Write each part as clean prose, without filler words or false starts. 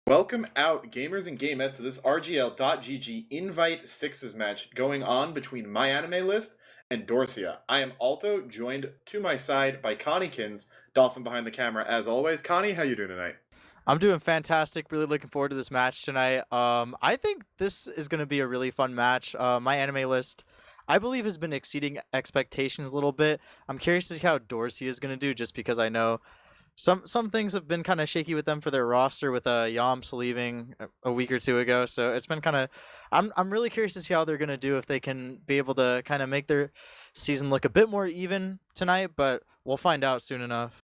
Welcome out, gamers and gamettes, to this RGL.GG Invite Sixes match going on between My Anime List and Dorsia. I am Alto, joined to my side by Conniekins, Dolphin behind the camera as always. Connie, how you doing tonight? I'm doing fantastic. Really looking forward to this match tonight. I think this is going to be a really fun match. My anime list, I believe, has been exceeding expectations a little bit. I'm curious to see how Dorsey is going to do, just because I know some things have been kind of shaky with them for their roster, with Yamps leaving a week or two ago. So it's been kind of. I'm really curious to see how they're going to do, if they can be able to kind of make their season look a bit more even tonight. But we'll find out soon enough.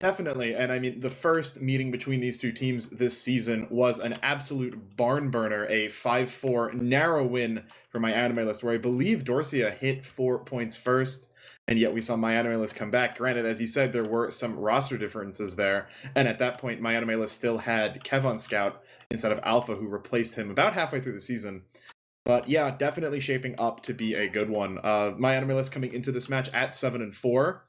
Definitely, and I mean, the first meeting between these two teams this season was an absolute barn burner, a 5-4 narrow win for My Anime List, where I believe Dorsia hit 4 points first, and yet we saw My Anime List come back. Granted, as you said, there were some roster differences there, and at that point, My Anime List still had Kev on Scout instead of Alpha, who replaced him about halfway through the season. But yeah, definitely shaping up to be a good one. My Anime List coming into this match at 7-4.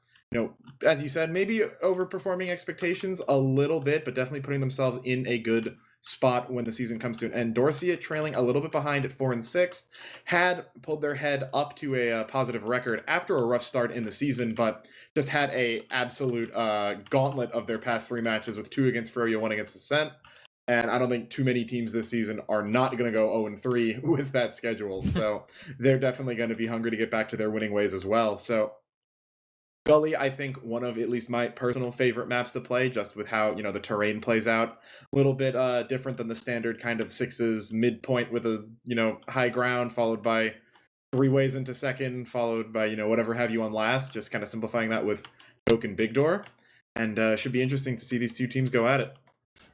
As you said, maybe overperforming expectations a little bit, but definitely putting themselves in a good spot when the season comes to an end. Dorsia trailing a little bit behind at 4-6, had pulled their head up to a positive record after a rough start in the season, but just had a absolute gauntlet of their past 3 matches, with 2 against Froyo, 1 against Ascent. And I don't think too many teams this season are not going to go 0-3 with that schedule. So they're definitely going to be hungry to get back to their winning ways as well. So Gully, I think one of at least my personal favorite maps to play, just with how, the terrain plays out. A little bit different than the standard kind of sixes midpoint with a, high ground, followed by 3 ways into second, followed by, whatever have you on last, just kind of simplifying that with Oak and Big Door. And should be interesting to see these two teams go at it.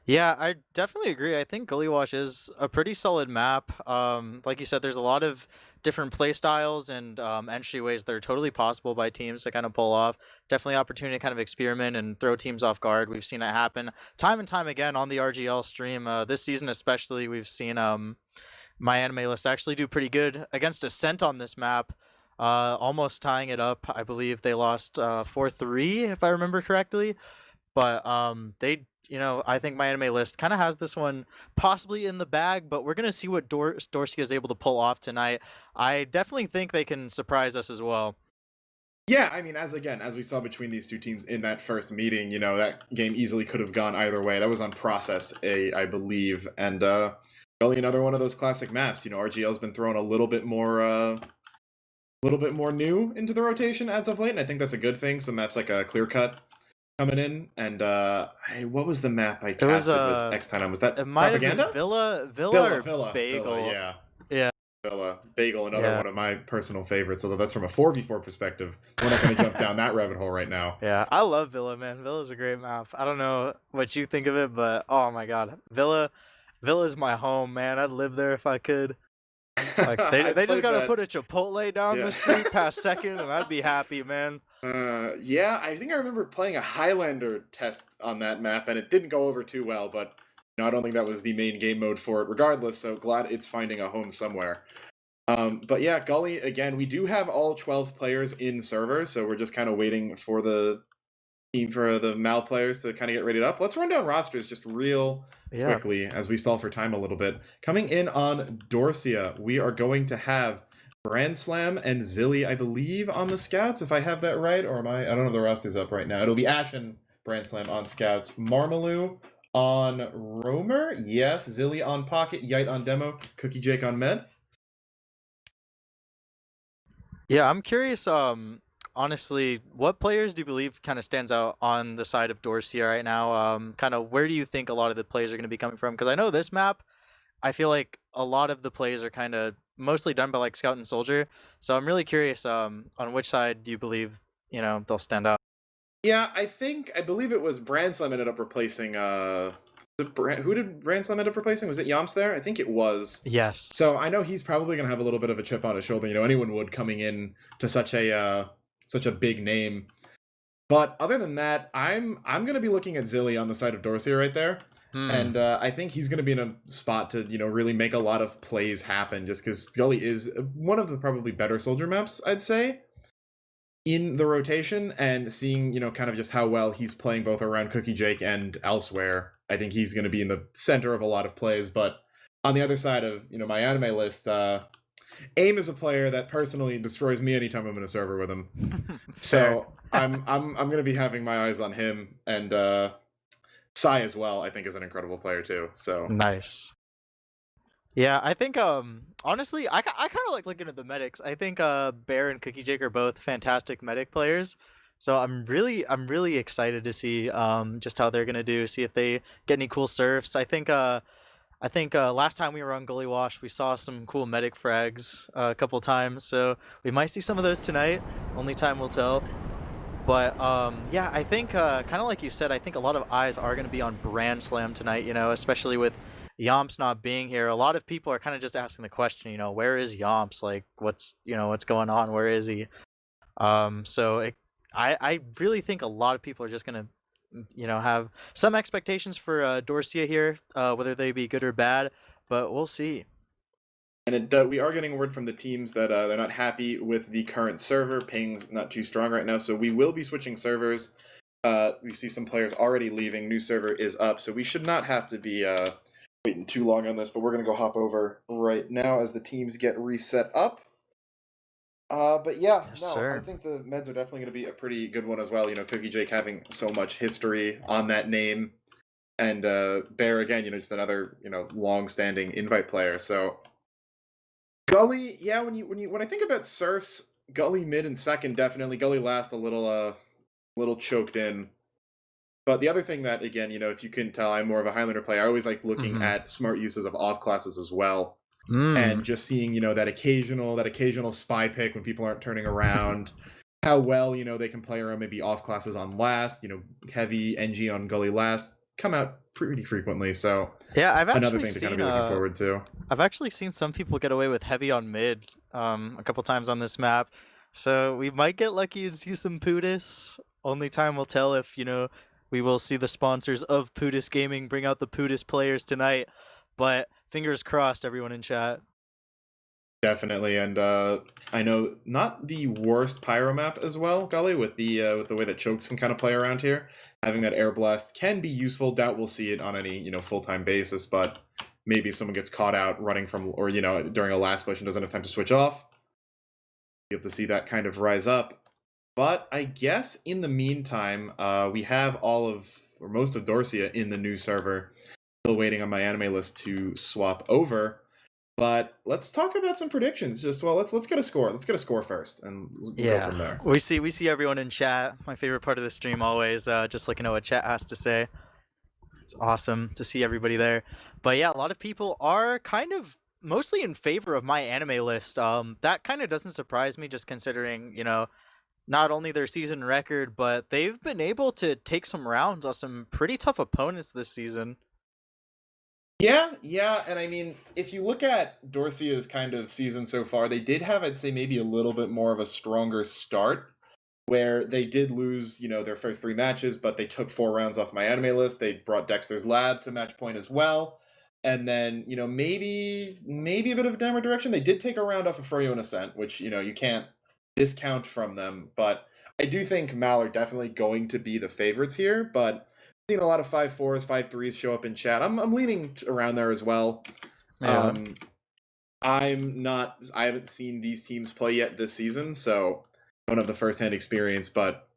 Yeah, I definitely agree. I think Gully Wash is a pretty solid map. Like you said, there's a lot of different play styles and entryways that are totally possible by teams to kind of pull off. Definitely opportunity to kind of experiment and throw teams off guard. We've seen it happen time and time again on the RGL stream. This season especially, we've seen My Anime List actually do pretty good against Ascent on this map. Almost tying it up. I believe they lost 4-3, if I remember correctly. But I think My Anime List kind of has this one possibly in the bag, but we're going to see what Dorsia is able to pull off tonight. I definitely think they can surprise us as well. Yeah, I mean, as we saw between these two teams in that first meeting, that game easily could have gone either way. That was on Process A, I believe, and really another one of those classic maps. RGL's been throwing a little bit more new into the rotation as of late, and I think that's a good thing. Some maps like a Clear Cut coming in, and what was the map I casted with X Time? Was that it might Propaganda? Have been Villa Villa, Bagel. yeah. Yeah. Villa. Bagel, another one of my personal favorites, although that's from a 4v4 perspective. We're not going to jump down that rabbit hole right now. Yeah, I love Villa, man. Villa's a great map. I don't know what you think of it, but oh my god. Villa's my home, man. I'd live there if I could. Like they just gotta put a Chipotle down the street past second, and I'd be happy, man. Yeah, I think I remember playing a Highlander test on that map, and it didn't go over too well, but I don't think that was the main game mode for it regardless, so glad it's finding a home somewhere. But yeah, Gully, again, we do have all 12 players in server, so we're just kind of waiting for the team, for the Mal players to kind of get rated up. Let's run down rosters just real quickly as we stall for time a little bit. Coming in on Dorsia, we are going to have Brand Slam and Zilly, I believe, on the scouts, if I have that right, or am I don't have the rosters up right now. It'll be Ash and Brand Slam on scouts. Marmaloo on Roamer, yes. Zilly on Pocket, Yite on Demo, Cookie Jake on Med. Yeah, I'm curious, honestly, what players do you believe kind of stands out on the side of Dorsia right now? Kind of where do you think a lot of the plays are going to be coming from? Because I know this map, I feel like a lot of the plays are kind of mostly done by like Scout and Soldier. So I'm really curious on which side do you believe, they'll stand out? Yeah, I believe it was Brand Slam ended up replacing who did Brand Slam end up replacing? Was it Yamps there? I think it was. Yes. So I know he's probably going to have a little bit of a chip on his shoulder. Anyone would, coming in to such a big name. But other than that, I'm going to be looking at Zilly on the side of Dorsia right there. And I think he's going to be in a spot to, really make a lot of plays happen, just because Gully is one of the probably better Soldier maps, I'd say, in the rotation, and seeing, kind of just how well he's playing both around Cookie Jake and elsewhere. I think he's going to be in the center of a lot of plays. But on the other side of my anime list, AIM is a player that personally destroys me anytime I'm in a server with him. Fair. So I'm going to be having my eyes on him, and Sai as well. I think is an incredible player too. So Nice. Yeah, I think honestly, I kind of like looking at the medics. I think Bear and Cookie Jake are both fantastic medic players. So I'm really excited to see just how they're gonna do. See if they get any cool surfs. I think last time we were on Gully Wash, we saw some cool medic frags a couple times. So we might see some of those tonight. Only time will tell. But yeah, I think kind of like you said, I think a lot of eyes are going to be on Brand Slam tonight. Especially with Yomps not being here. A lot of people are kind of just asking the question, where is Yomps? Like, what's going on? Where is he? I really think a lot of people are just going to have some expectations for Dorsia here, whether they be good or bad, but we'll see. And we are getting word from the teams that they're not happy with the current server. Ping's not too strong right now, so we will be switching servers. We see some players already leaving. New server is up, so we should not have to be waiting too long on this, but we're going to go hop over right now as the teams get reset up. But yeah, Yes, no, sir. I think the Meds are definitely going to be a pretty good one as well. Cookie Jake having so much history on that name, and Bear again, just another long-standing invite player. So Gully, yeah, when I think about Surfs, Gully mid and second definitely. Gully last a little choked in. But the other thing that again, if you can tell, I'm more of a Highlander player. I always like looking at smart uses of off classes as well. And just seeing, that occasional spy pick when people aren't turning around, how well, they can play around maybe off classes on last, heavy NG on Gully last, come out pretty frequently. So Yeah, I've another actually thing to kind seen of be looking forward to. I've actually seen some people get away with heavy on mid a couple times on this map. So we might get lucky and see some Pootis. Only time will tell if, we will see the sponsors of Pootis Gaming bring out the Pootis players tonight. But fingers crossed, everyone in chat. Definitely, and I know not the worst pyro map as well, Gully, with the way that chokes can kind of play around here. Having that air blast can be useful. Doubt we'll see it on any full-time basis, but maybe if someone gets caught out running from or during a last push and doesn't have time to switch off, you have to see that kind of rise up. But I guess in the meantime, we have all of or most of Dorsia in the new server. Still waiting on my anime list to swap over. But let's talk about some predictions. Let's get a score. Let's get a score first, and we'll go from there. We see everyone in chat. My favorite part of the stream always just looking at what chat has to say. It's awesome to see everybody there. But yeah, a lot of people are kind of mostly in favor of my anime list. That kind of doesn't surprise me, just considering not only their season record, but they've been able to take some rounds on some pretty tough opponents this season. Yeah, and I mean, if you look at Dorsia's kind of season so far, they did have, I'd say, maybe a little bit more of a stronger start, where they did lose, their first 3 matches, but they took 4 rounds off my anime list. They brought Dexter's Lab to match point as well, and then, maybe a bit of a downward direction. They did take a round off of Froyo and Ascent, which, you can't discount from them, but I do think Mal are definitely going to be the favorites here, but seen a lot of 5-4s, 5-3s show up in chat. I'm leaning around there as well. Yeah. I haven't seen these teams play yet this season, so I don't have the first-hand experience, but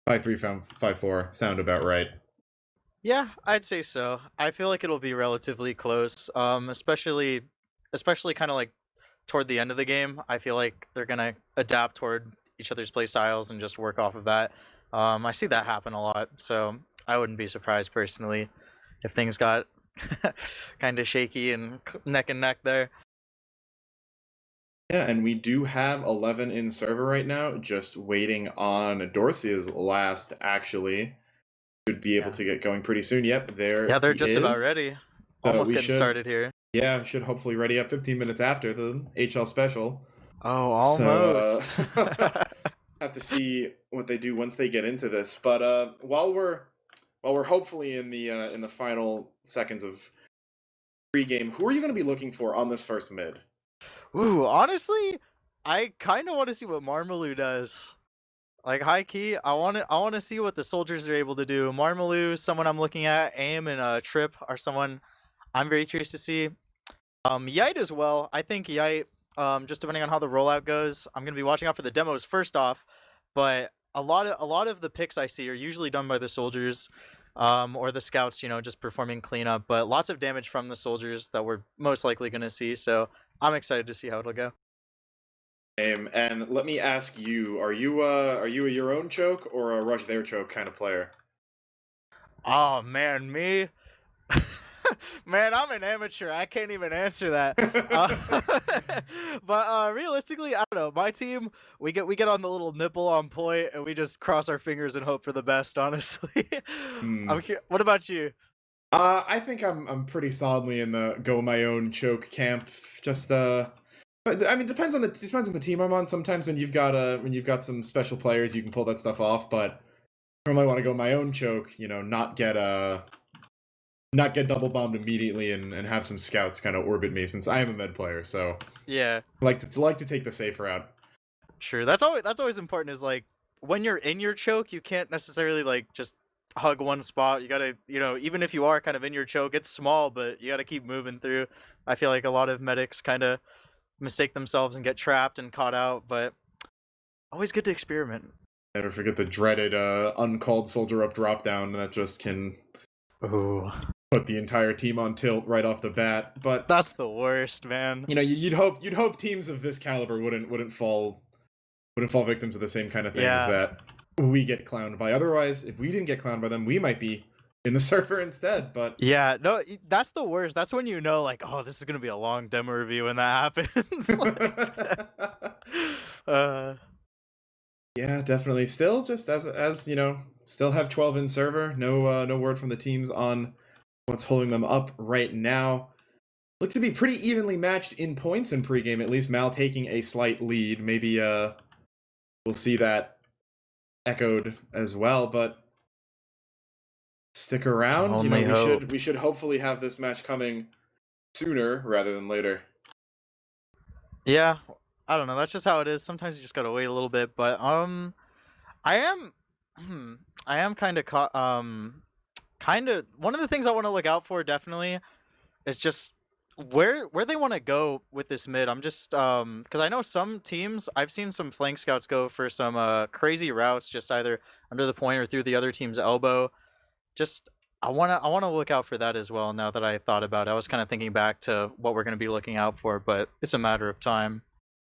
5-3, 5-4 sound about right. Yeah, I'd say so. I feel like it'll be relatively close. Especially kind of like toward the end of the game. I feel like they're gonna adapt toward each other's play styles and just work off of that. I see that happen a lot, so I wouldn't be surprised personally if things got kind of shaky and neck and neck there. Yeah, and we do have 11 in server right now, just waiting on Dorsia's last, actually. Should be able to get going pretty soon. Yep, there. Yeah, they're he just is. about ready. Almost getting started here. Yeah, should hopefully ready up 15 minutes after the HL special. Oh, almost. So, have to see what they do once they get into this. But while we're hopefully in the final seconds of pregame, who are you going to be looking for on this first mid? Ooh, honestly, I kind of want to see what Marmalou does. Like high key, I want to see what the soldiers are able to do. Marmalou, someone I'm looking at. Aim and Trip are someone I'm very curious to see. Yite as well. I think Yite, just depending on how the rollout goes, I'm gonna be watching out for the demos first off, but a lot of the picks I see are usually done by the soldiers, or the scouts, just performing cleanup. But lots of damage from the soldiers that we're most likely gonna see. So I'm excited to see how it'll go. And let me ask you: are you a your own choke or a rush their choke kind of player? Oh man, me. Man, I'm an amateur. I can't even answer that. But realistically, I don't know. My team, we get on the little nipple on point, and we just cross our fingers and hope for the best. Honestly, Hmm. What about you? I think I'm pretty solidly in the go my own choke camp. Just but I mean depends on the team I'm on. Sometimes when you've got some special players, you can pull that stuff off. But I normally want to go my own choke. Not get double bombed immediately and have some scouts kind of orbit me since I am a med player. So Yeah, I like to take the safe route. true. That's always important. Is like when you're in your choke, you can't necessarily like just hug one spot. You gotta, even if you are kind of in your choke, it's small, but you gotta keep moving through. I feel like a lot of medics kind of mistake themselves and get trapped and caught out, but always good to experiment. Never forget the dreaded uncalled soldier up drop down that just can Ooh, put the entire team on tilt right off the bat. But that's the worst, man. you'd hope teams of this caliber wouldn't fall victims of the same kind of things Yeah. that we get clowned by. Otherwise, if we didn't get clowned by them, we might be in the server instead. But Yeah, no, that's the worst. That's when you know, like, oh, this is gonna be a long demo review when that happens. uh, yeah, definitely. Still, just as still have 12 in server. No word from the teams on what's holding them up right now. Look to be pretty evenly matched in points in pregame. At least Mal taking a slight lead. Maybe we'll see that echoed as well. But stick around. Only hope. We should hopefully have this match coming sooner rather than later. yeah, I don't know. That's just how it is. Sometimes you just gotta wait a little bit. But I am, I am kind of one of the things I want to look out for definitely is just where they want to go with this mid. I'm just because I know some teams, I've seen some flank scouts go for some crazy routes, just either under the point or through the other team's elbow. Just I wanna look out for that as well. Now that I thought about it, I was kind of thinking back to what we're gonna be looking out for, but it's a matter of time.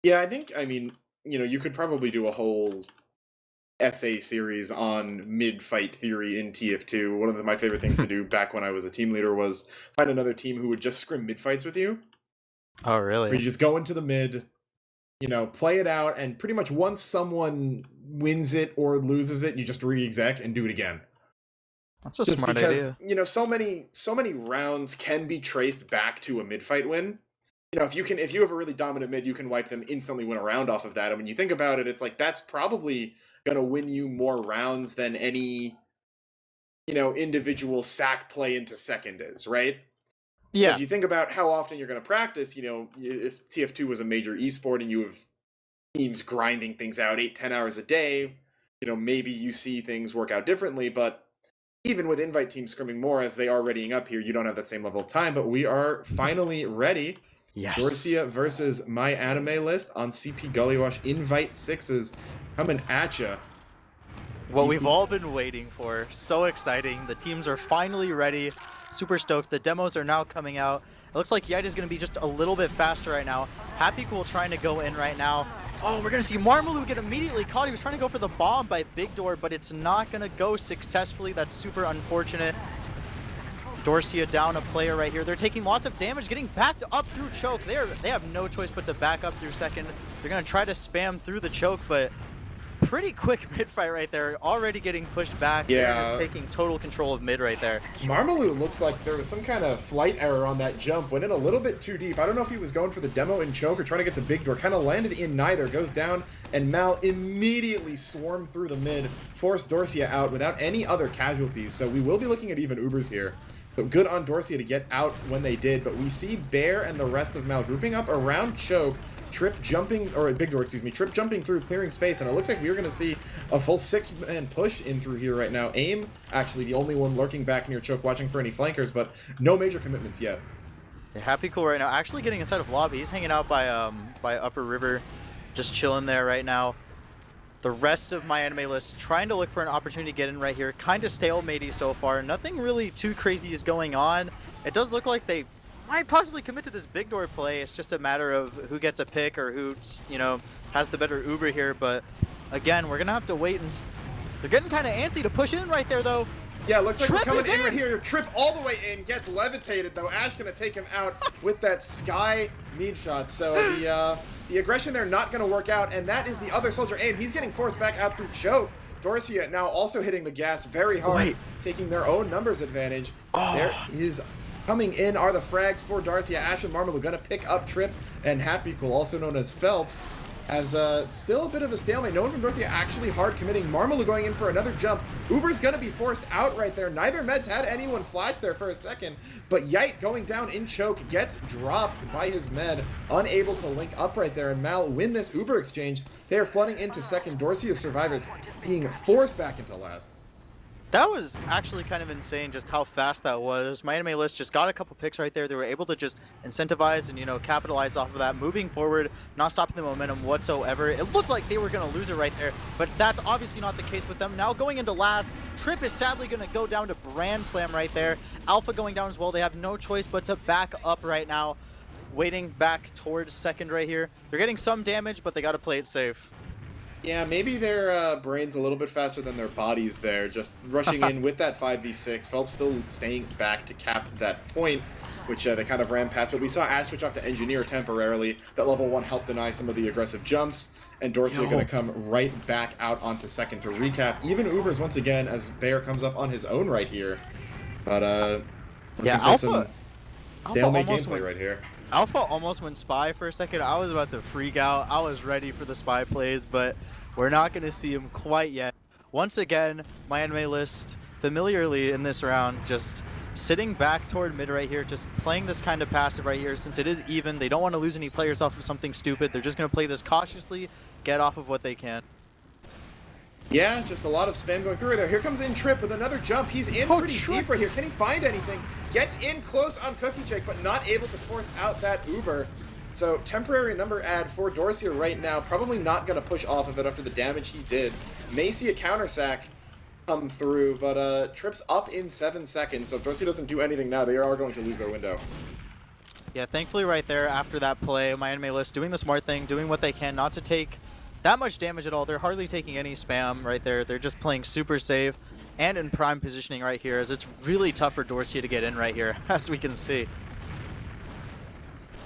Yeah, I mean, you could probably do a whole essay series on mid-fight theory in TF2. One of my favorite things to do back when I was a team leader was find another team who would just scrim mid-fights with you. Oh Where you really? just go into the mid, play it out, and pretty much once someone wins it or loses it, you just re-exec and do it again. That's a Just smart because, idea. so many rounds can be traced back to a mid-fight win. If you have a really dominant mid, you can wipe them, instantly win a round off of that. And when you think about it, it's like that's probably gonna win you more rounds than any, individual sack play into second is, right? So Yeah. if you think about how often you're gonna practice, if TF2 was a major esport and you have teams grinding things out 8-10 hours a day, maybe you see things work out differently. But even with invite teams scrimming more as they are readying up here, you don't have that same level of time. But we are finally ready. Yes. Dorsia versus My Anime List on CP Gullywash Invite Sixes coming at ya. What we've all been waiting for. So exciting. The teams are finally ready. Super stoked. The demos are now coming out. It looks like Yite is going to be just a little bit faster right now. Happy Cool trying to go in right now. Oh, we're going to see Marmalou get immediately caught. He was trying to go for the bomb by Big Door, but it's not going to go successfully. That's super unfortunate. Dorsia down a player right here. They're taking lots of damage, getting backed up through choke. They have no choice but to back up through second. They're going to try to spam through the choke, but pretty quick mid fight right there. Already getting pushed back. Yeah. They're just taking total control of mid right there. Marmalou looks like there was some kind of flight error on that jump. Went in a little bit too deep. I don't know if he was going for the demo and choke or trying to get to Big Door. Kind of landed in neither. Goes down, and Mal immediately swarmed through the mid, forced Dorsia out without any other casualties. So we will be looking at even Ubers here. So good on Dorsia to get out when they did. But we see Bear and the rest of Mal grouping up around choke. Trip jumping, or Big Door, excuse me, Trip jumping through, clearing space, and it looks like we're going to see a full 6-man push in through here right now. Aim, actually the only one lurking back near Choke, watching for any flankers, but no major commitments yet. Yeah, Happy Cool right now, actually getting inside of lobby. He's hanging out by Upper River, just chilling there right now. The rest of my anime list trying to look for an opportunity to get in right here. Kind of stalematey so far. Nothing really too crazy is going on. It does look like they might possibly commit to this Big Door play. It's just a matter of who gets a pick or who, you know, has the better Uber here. But again, we're gonna have to wait and. They're getting kind of antsy to push in right there though. Yeah, looks like Trip we're coming in right in. here. Trip all the way in, gets levitated though. Ash gonna take him out with that sky meat shot. So the aggression there not gonna work out, and that is the other soldier Aim. He's getting forced back out through Choke. Dorsia now also hitting the gas very hard, taking their own numbers advantage. There is coming in are the frags for Dorsia. Ash and Marmalou gonna pick up Trip and Happy Cool, also known as Phelps. As still a bit of a stalemate. No one from Dorsia actually hard committing. Marmalou going in for another jump. Uber's gonna be forced out right there. Neither Meds had anyone flash there for a second, but Yite going down in Choke gets dropped by his med, unable to link up right there, and Mal win this Uber exchange. They are flooding into second. Dorsia's survivors being forced back into last. That was actually kind of insane just how fast that was. My anime list just got a couple picks right there. They were able to just incentivize and, you know, capitalize off of that. Moving forward, not stopping the momentum whatsoever. It looked like they were going to lose it right there, but that's obviously not the case with them. Now going into last, Trip is sadly going to go down to Brand Slam right there. Alpha going down as well. They have no choice but to back up right now. Waiting back towards second right here. They're getting some damage, but they got to play it safe. Yeah, maybe their brain's a little bit faster than their bodies there, just rushing in with that 5v6. Phelps still staying back to cap that point, which they kind of ran past, but we saw Ash switch off to Engineer temporarily. That level 1 helped deny some of the aggressive jumps, and Dorsia going to come right back out onto second to recap. Even Ubers once again as Bear comes up on his own right here. But yeah, Alpha stalemate gameplay right here. Alpha almost went spy for a second. I was about to freak out. I was ready for the spy plays, but we're not going to see him quite yet. Once again, my anime list familiarly in this round, just sitting back toward mid right here, just playing this kind of passive right here. Since it is even, they don't want to lose any players off of something stupid. They're just going to play this cautiously, get off of what they can. Yeah, just a lot of spam going through there. Here comes in Trip with another jump. He's in pretty deep right here. Can he find anything? Gets in close on Cookie Jake, but not able to force out that Uber. So temporary number add for Dorsia right now. Probably not going to push off of it after the damage he did. May see a counter sack come through, but Trip's up in 7 seconds. So if Dorsia doesn't do anything now, they are going to lose their window. Yeah, thankfully right there after that play, my anime list doing the smart thing, doing what they can not to take that much damage at all. They're hardly taking any spam right there. They're just playing super safe and in prime positioning right here, as it's really tough for Dorsia to get in right here, as we can see.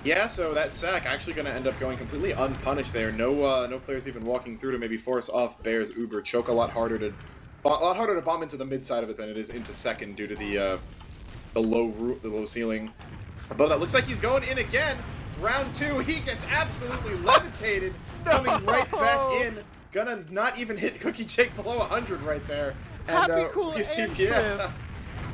Yeah, so that sack actually going to end up going completely unpunished there. No players even walking through to maybe force off Bear's Uber. Choke a lot harder to bomb into the mid side of it than it is into second due to the low ceiling. But that looks like he's going in again. Round 2, he gets absolutely levitated. Coming right back in, gonna not even hit Cookie Jake below 100 right there. And Happy Cool you see, and yeah, Trip.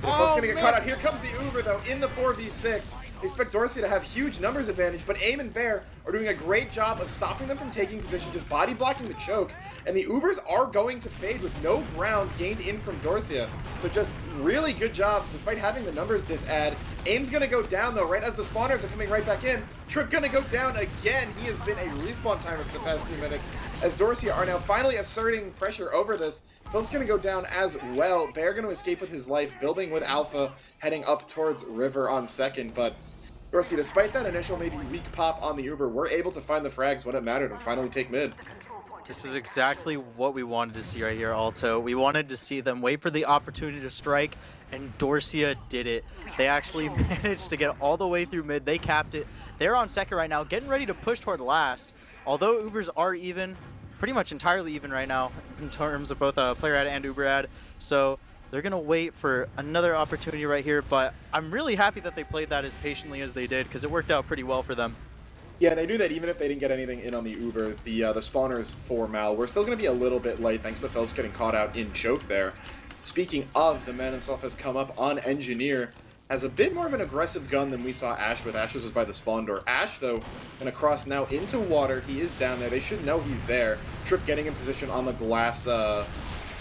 Gonna get caught out. Here comes the Uber though in the 4v6. They expect Dorsia to have huge numbers advantage, but Aim and Bear are doing a great job of stopping them from taking position, just body blocking the choke. And the Ubers are going to fade with no ground gained in from Dorsia. So just really good job, despite having the numbers this add. Aim's gonna go down though, right as the spawners are coming right back in. Trip gonna go down again. He has been a respawn timer for the past few minutes, as Dorsia are now finally asserting pressure over this. Phil's gonna go down as well. Bear gonna escape with his life, building with Alpha, heading up towards River on second, but Dorsia, despite that initial maybe weak pop on the Uber, were able to find the frags when it mattered and finally take mid. This is exactly what we wanted to see right here, Alto. We wanted to see them wait for the opportunity to strike, and Dorsia did it. They actually managed to get all the way through mid. They capped it. They're on second right now, getting ready to push toward last. Although Ubers are even, pretty much entirely even right now in terms of both player ad and Uber ad. So they're going to wait for another opportunity right here, but I'm really happy that they played that as patiently as they did, because it worked out pretty well for them. Yeah, they knew that even if they didn't get anything in on the Uber, the spawners for Mal were still going to be a little bit light, thanks to Phelps getting caught out in choke there. Speaking of, the man himself has come up on Engineer. has a bit more of an aggressive gun than we saw Ash with. Ash's was by the spawn door. Ash, though, gonna cross now into water. He is down there. They should know he's there. Trip getting in position on the glass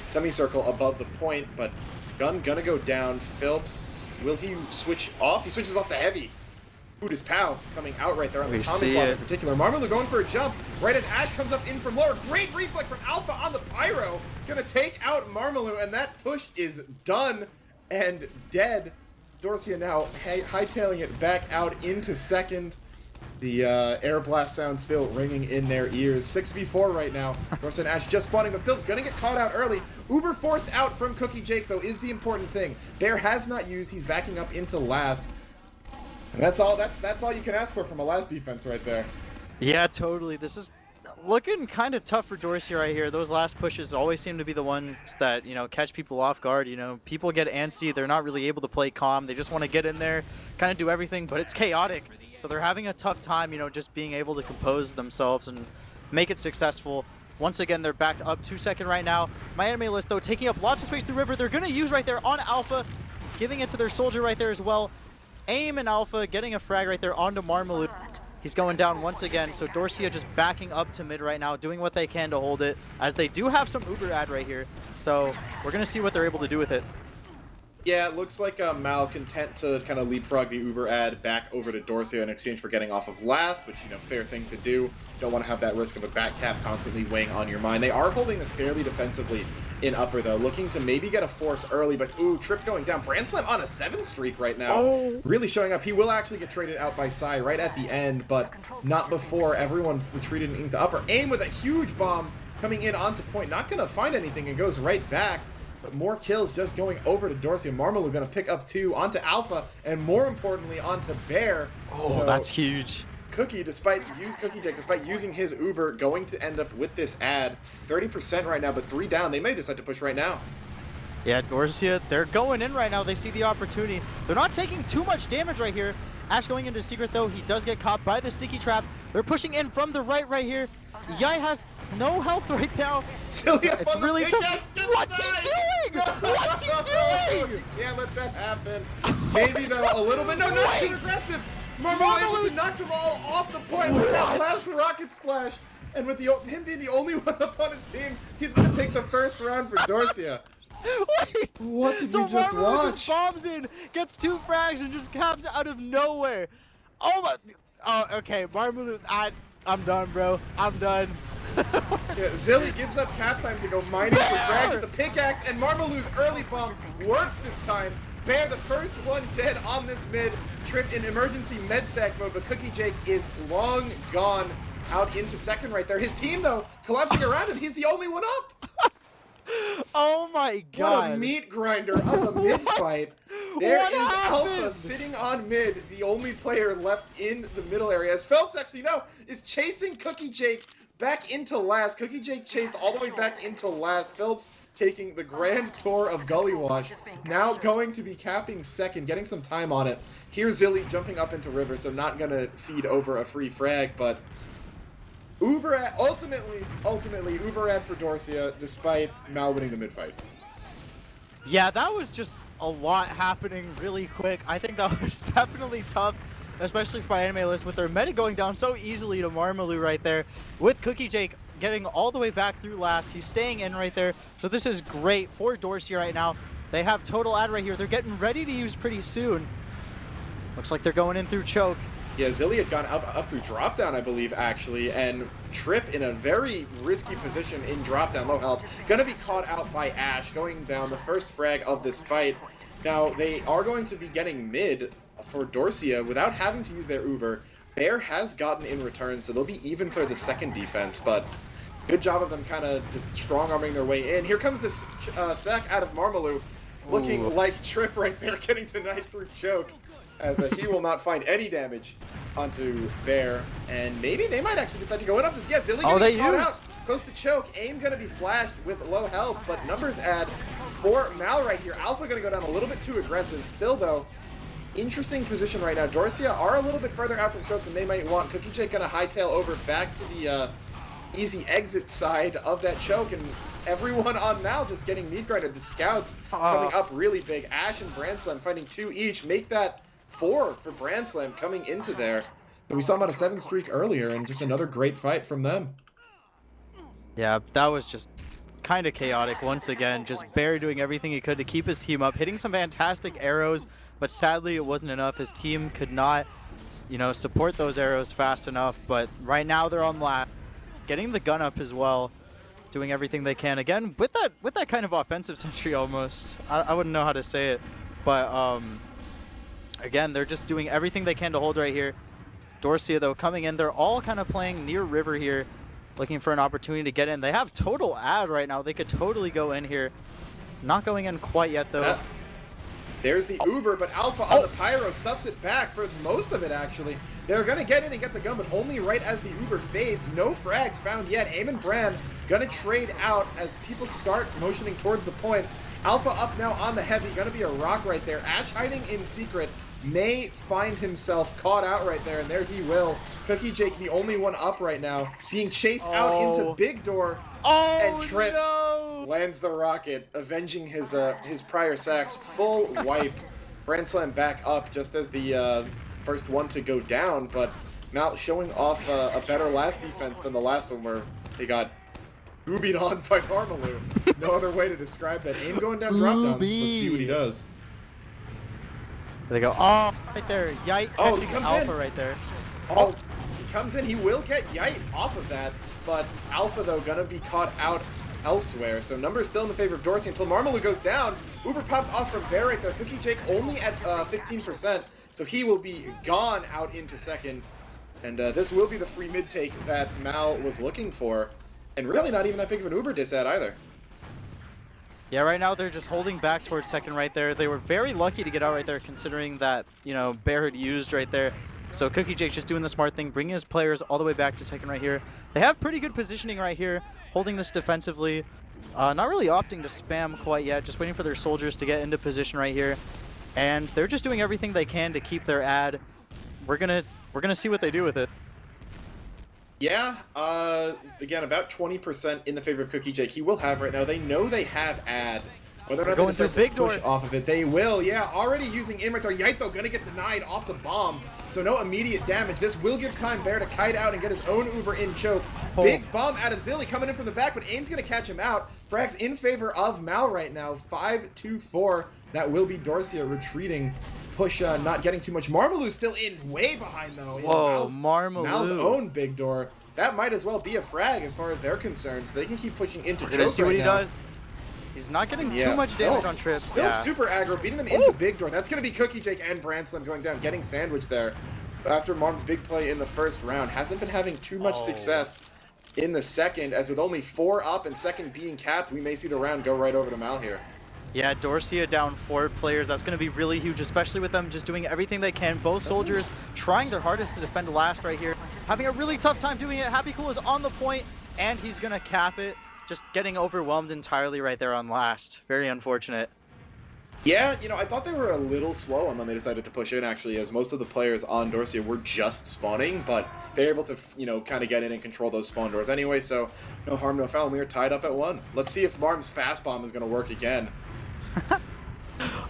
semicircle above the point, but gun gonna go down. Phelps, will he switch off? He switches off to heavy. Hoot is Pow coming out right there on the common slot in particular. Marmalu going for a jump right as Ash comes up in from lower. Great reflex from Alpha on the Pyro. Gonna take out Marmalu, and that push is done and dead. Dorsia now hightailing it back out into second. The air blast sound still ringing in their ears. 6v4 right now. Dorsia and Ash just spawning, but Phil's gonna get caught out early. Uber forced out from Cookie Jake, though, is the important thing. Bear has not used. He's backing up into last. And that's all you can ask for from a last defense right there. Yeah, totally. This is looking kind of tough for Dorsia right here. Those last pushes always seem to be the ones that, you know, catch people off guard. You know, people get antsy. They're not really able to play calm. They just want to get in there, kind of do everything, but it's chaotic. So they're having a tough time, you know, just being able to compose themselves and make it successful. Once again, they're backed up 2-second right now. My anime list, though, taking up lots of space through river. They're going to use right there on Alpha, giving it to their soldier right there as well. Aim and Alpha getting a frag right there onto Marmalu. He's going down once again, so Dorsia just backing up to mid right now, doing what they can to hold it, as they do have some Uber ad right here. So we're going to see what they're able to do with it. Yeah, it looks like Mal content to kind of leapfrog the Uber ad back over to Dorsia in exchange for getting off of last, which, you know, fair thing to do. Don't want to have that risk of a back cap constantly weighing on your mind. They are holding this fairly defensively in upper, though, looking to maybe get a force early, but ooh, Trip going down. Brand Slam on a 7 streak right now. Oh. Really showing up. He will actually get traded out by Sai right at the end, but not before everyone retreated into upper. Aim with a huge bomb coming in onto point. Not going to find anything and goes right back. But more kills just going over to Dorsia. Marmalu going to pick up 2 onto Alpha, and more importantly, onto Bear. Oh, so that's huge. Cookie Jake, despite using his Uber, going to end up with this ad. 30% right now, but 3 down. They may decide to push right now. Yeah, Dorsia, they're going in right now. They see the opportunity. They're not taking too much damage right here. Ash going into secret, though. He does get caught by the sticky trap. They're pushing in from the right here. Yai has no health right now. It's really tough. What's he doing? What's he doing? You can't let that happen. Maybe, though, a little bit. No, not too aggressive. Marmalu able to knock them all off the point with that last rocket splash. And with him being the only one up on his team, he's going to take the first round for Dorsia. Wait! What did you just Marmalu watch? just bombs in, gets 2 frags, and just caps out of nowhere. Oh my! Oh, okay, Marmalu, I'm done, bro. I'm done. Yeah, Zilly gives up cap time to go mining for frags with the pickaxe, and Marmalu's early bomb works this time. Bear, the first one dead on this mid. Trip in emergency medsack mode, but Cookie Jake is long gone out into second right there. His team, though, collapsing around him. He's the only one up. Oh my god. What a meat grinder of a mid fight. There is Alpha sitting on mid, the only player left in the middle area. As Phelps actually is chasing Cookie Jake back into last. Cookie Jake chased all the way back into last. Phelps taking the grand tour of Gully Wash. Now going to be capping second, getting some time on it. Here's Zilly jumping up into river, so not gonna feed over a free frag, but Uber ad, ultimately Uber ad for Dorsia, despite Mal winning the mid fight. Yeah, that was just a lot happening really quick. I think that was definitely tough, especially for my anime list, with their meta going down so easily to Marmalu right there, with Cookie Jake getting all the way back through last. He's staying in right there, so this is great for Dorsia right now. They have total ad right here. They're getting ready to use pretty soon. Looks like they're going in through choke. Yeah, Zilly had gone up through drop down, I believe, actually, and Trip in a very risky position in drop down, low health. Gonna be caught out by Ash, going down the first frag of this fight. Now, they are going to be getting mid for Dorsia without having to use their Uber. Bear has gotten in return, so they'll be even for the second defense, but good job of them kind of just strong-arming their way in. Here comes this sack out of Marmalu, looking like Trip right there, getting denied through choke, as he will not find any damage onto Bear, and maybe they might actually decide to go in up this. Yes, Zilly getting caught out, close to choke. Aim gonna be flashed with low health, but numbers add for Mal right here. Alpha gonna go down a little bit too aggressive. Still though, interesting position right now. Dorsia are a little bit further out from choke than they might want. Cookie Jake gonna hightail over back to the easy exit side of that choke, and everyone on Mal just getting meat grinded. The scouts coming up really big. Ash and Branslam fighting 2 each. Make that 4 for Branslam coming into there. But we saw him on a 7 streak earlier, and just another great fight from them. Yeah, that was just kind of chaotic once again. Just Barry doing everything he could to keep his team up, hitting some fantastic arrows, but sadly it wasn't enough. His team could not, support those arrows fast enough. But right now they're on lap, getting the gun up as well, doing everything they can. Again, with that kind of offensive sentry almost. I wouldn't know how to say it, but again, they're just doing everything they can to hold right here. Dorsia, though, coming in. They're all kind of playing near river here, looking for an opportunity to get in. They have total ad right now. They could totally go in here. Not going in quite yet, though. There's the Uber, but Alpha on the Pyro stuffs it back for most of it, actually. They're going to get in and get the gun, but only right as the Uber fades. No frags found yet. Aim and Brand going to trade out as people start motioning towards the point. Alpha up now on the heavy. Going to be a rock right there. Ash hiding in secret. May find himself caught out right there, and there he will. Cookie Jake, the only one up right now, being chased out into Big Door, and Trip lands the rocket, avenging his prior sacks. Full wipe. Branslam back up just as the first one to go down, but Mal showing off a better last defense than the last one where they got boobied on by Marmaloo. No other way to describe that. Aim going down, drop down. Let's see what he does. They go, oh, right there. Yite catching he comes Alpha in. right there. Oh, he comes in. He will get Yite off of that, but Alpha, though, gonna be caught out elsewhere. So numbers still in the favor of Dorsia until Marmaloo goes down. Uber popped off from Bear right there. Cookie Jake only at 15%, so he will be gone out into second. And this will be the free mid take that Mal was looking for. And really not even that big of an Uber diss ad either. Yeah, right now they're just holding back towards second right there. They were very lucky to get out right there considering that, Bear had used right there. So Cookie Jake just doing the smart thing, bringing his players all the way back to second right here. They have pretty good positioning right here, holding this defensively. Not really opting to spam quite yet, just waiting for their soldiers to get into position right here. And they're just doing everything they can to keep their ad. We're gonna see what they do with it. Yeah, again, about 20% in the favor of Cookie Jake. He will have right now. They know they have ad. Whether or not they decide to push off of it, they will. Yeah, already using in right there. Yite, though, gonna get denied off the bomb. So no immediate damage. This will give time Bear to kite out and get his own Uber in choke. Big bomb out of Zilly coming in from the back, but Aim's gonna catch him out. Frags in favor of Mal right now. 5-2-4. That will be Dorsia retreating. Push not getting too much. Marmaloo still in way behind though. Whoa, Marmaloo. Mal's own Big Door. That might as well be a frag as far as they're concerned. So they can keep pushing into choke. Let's see what he now. does. He's not getting too much damage on Trip. Phillips super aggro, beating them into Big Door. That's going to be Cookie Jake and Branslam going down, getting sandwiched there. After Marm's big play in the first round. Hasn't been having too much success in the second, as with only 4 up and second being capped, we may see the round go right over to Mal here. Yeah, Dorsia down 4 players. That's going to be really huge, especially with them just doing everything they can. Both soldiers trying their hardest to defend last right here. Having a really tough time doing it. Happy Cool is on the point, and he's going to cap it. Just getting overwhelmed entirely right there on last. Very unfortunate. Yeah, I thought they were a little slow on when they decided to push in, actually, as most of the players on Dorsia were just spawning, but they were able to, kind of get in and control those spawn doors anyway, so no harm, no foul, and we are tied up at 1. Let's see if Marm's fast bomb is going to work again.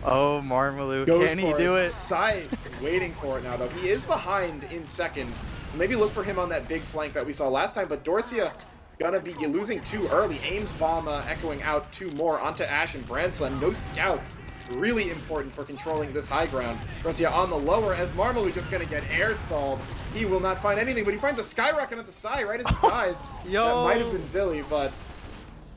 Oh, Marmaloo, can he do it? Sai waiting for it now, though. He is behind in second, so maybe look for him on that big flank that we saw last time, but Dorsia gonna be losing 2 early. Aim's bomb echoing out 2 more onto Ash and Branslam. No scouts. Really important for controlling this high ground. Dorsia on the lower as Marmaloo just gonna get air stalled. He will not find anything, but he finds a skyrocket at the side right as he dies. Yo. That might have been Zilly, but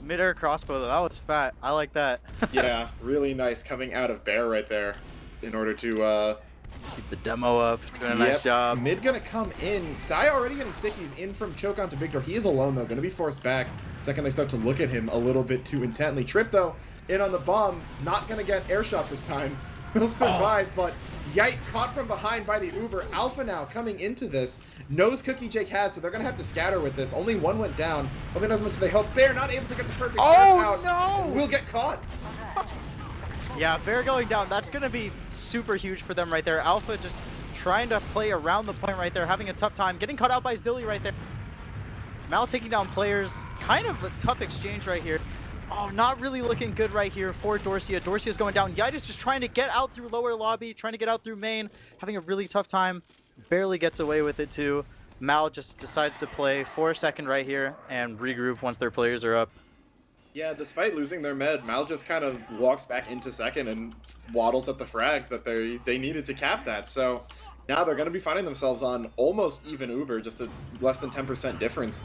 Mid-air crossbow, though. That was fat. I like that. yeah, really nice coming out of Bear right there in order to keep the demo up. Doing a nice job. Mid gonna come in. Sai already getting stickies in from choke onto Big Door. He is alone though, gonna be forced back. Second they start to look at him a little bit too intently. Trip though, in on the bomb, not gonna get air shot this time. Will survive, but Yite caught from behind by the Uber. Alpha now coming into this. Knows Cookie Jake has, so they're gonna have to scatter with this. Only 1 went down. Probably not as much as they hoped. They're not able to get the perfect out. No! Will get caught. Yeah, Bear going down. That's going to be super huge for them right there. Alpha just trying to play around the point right there, having a tough time. Getting caught out by Zilly right there. Mal taking down players. Kind of a tough exchange right here. Oh, not really looking good right here for Dorsia. Dorsia's going down. Yite is just trying to get out through lower lobby, trying to get out through main, having a really tough time. Barely gets away with it too. Mal just decides to play for a second right here and regroup once their players are up. Yeah, despite losing their med, Mal just kind of walks back into second and waddles at the frags that they needed to cap that. So now they're going to be finding themselves on almost even Uber, just a less than 10% difference,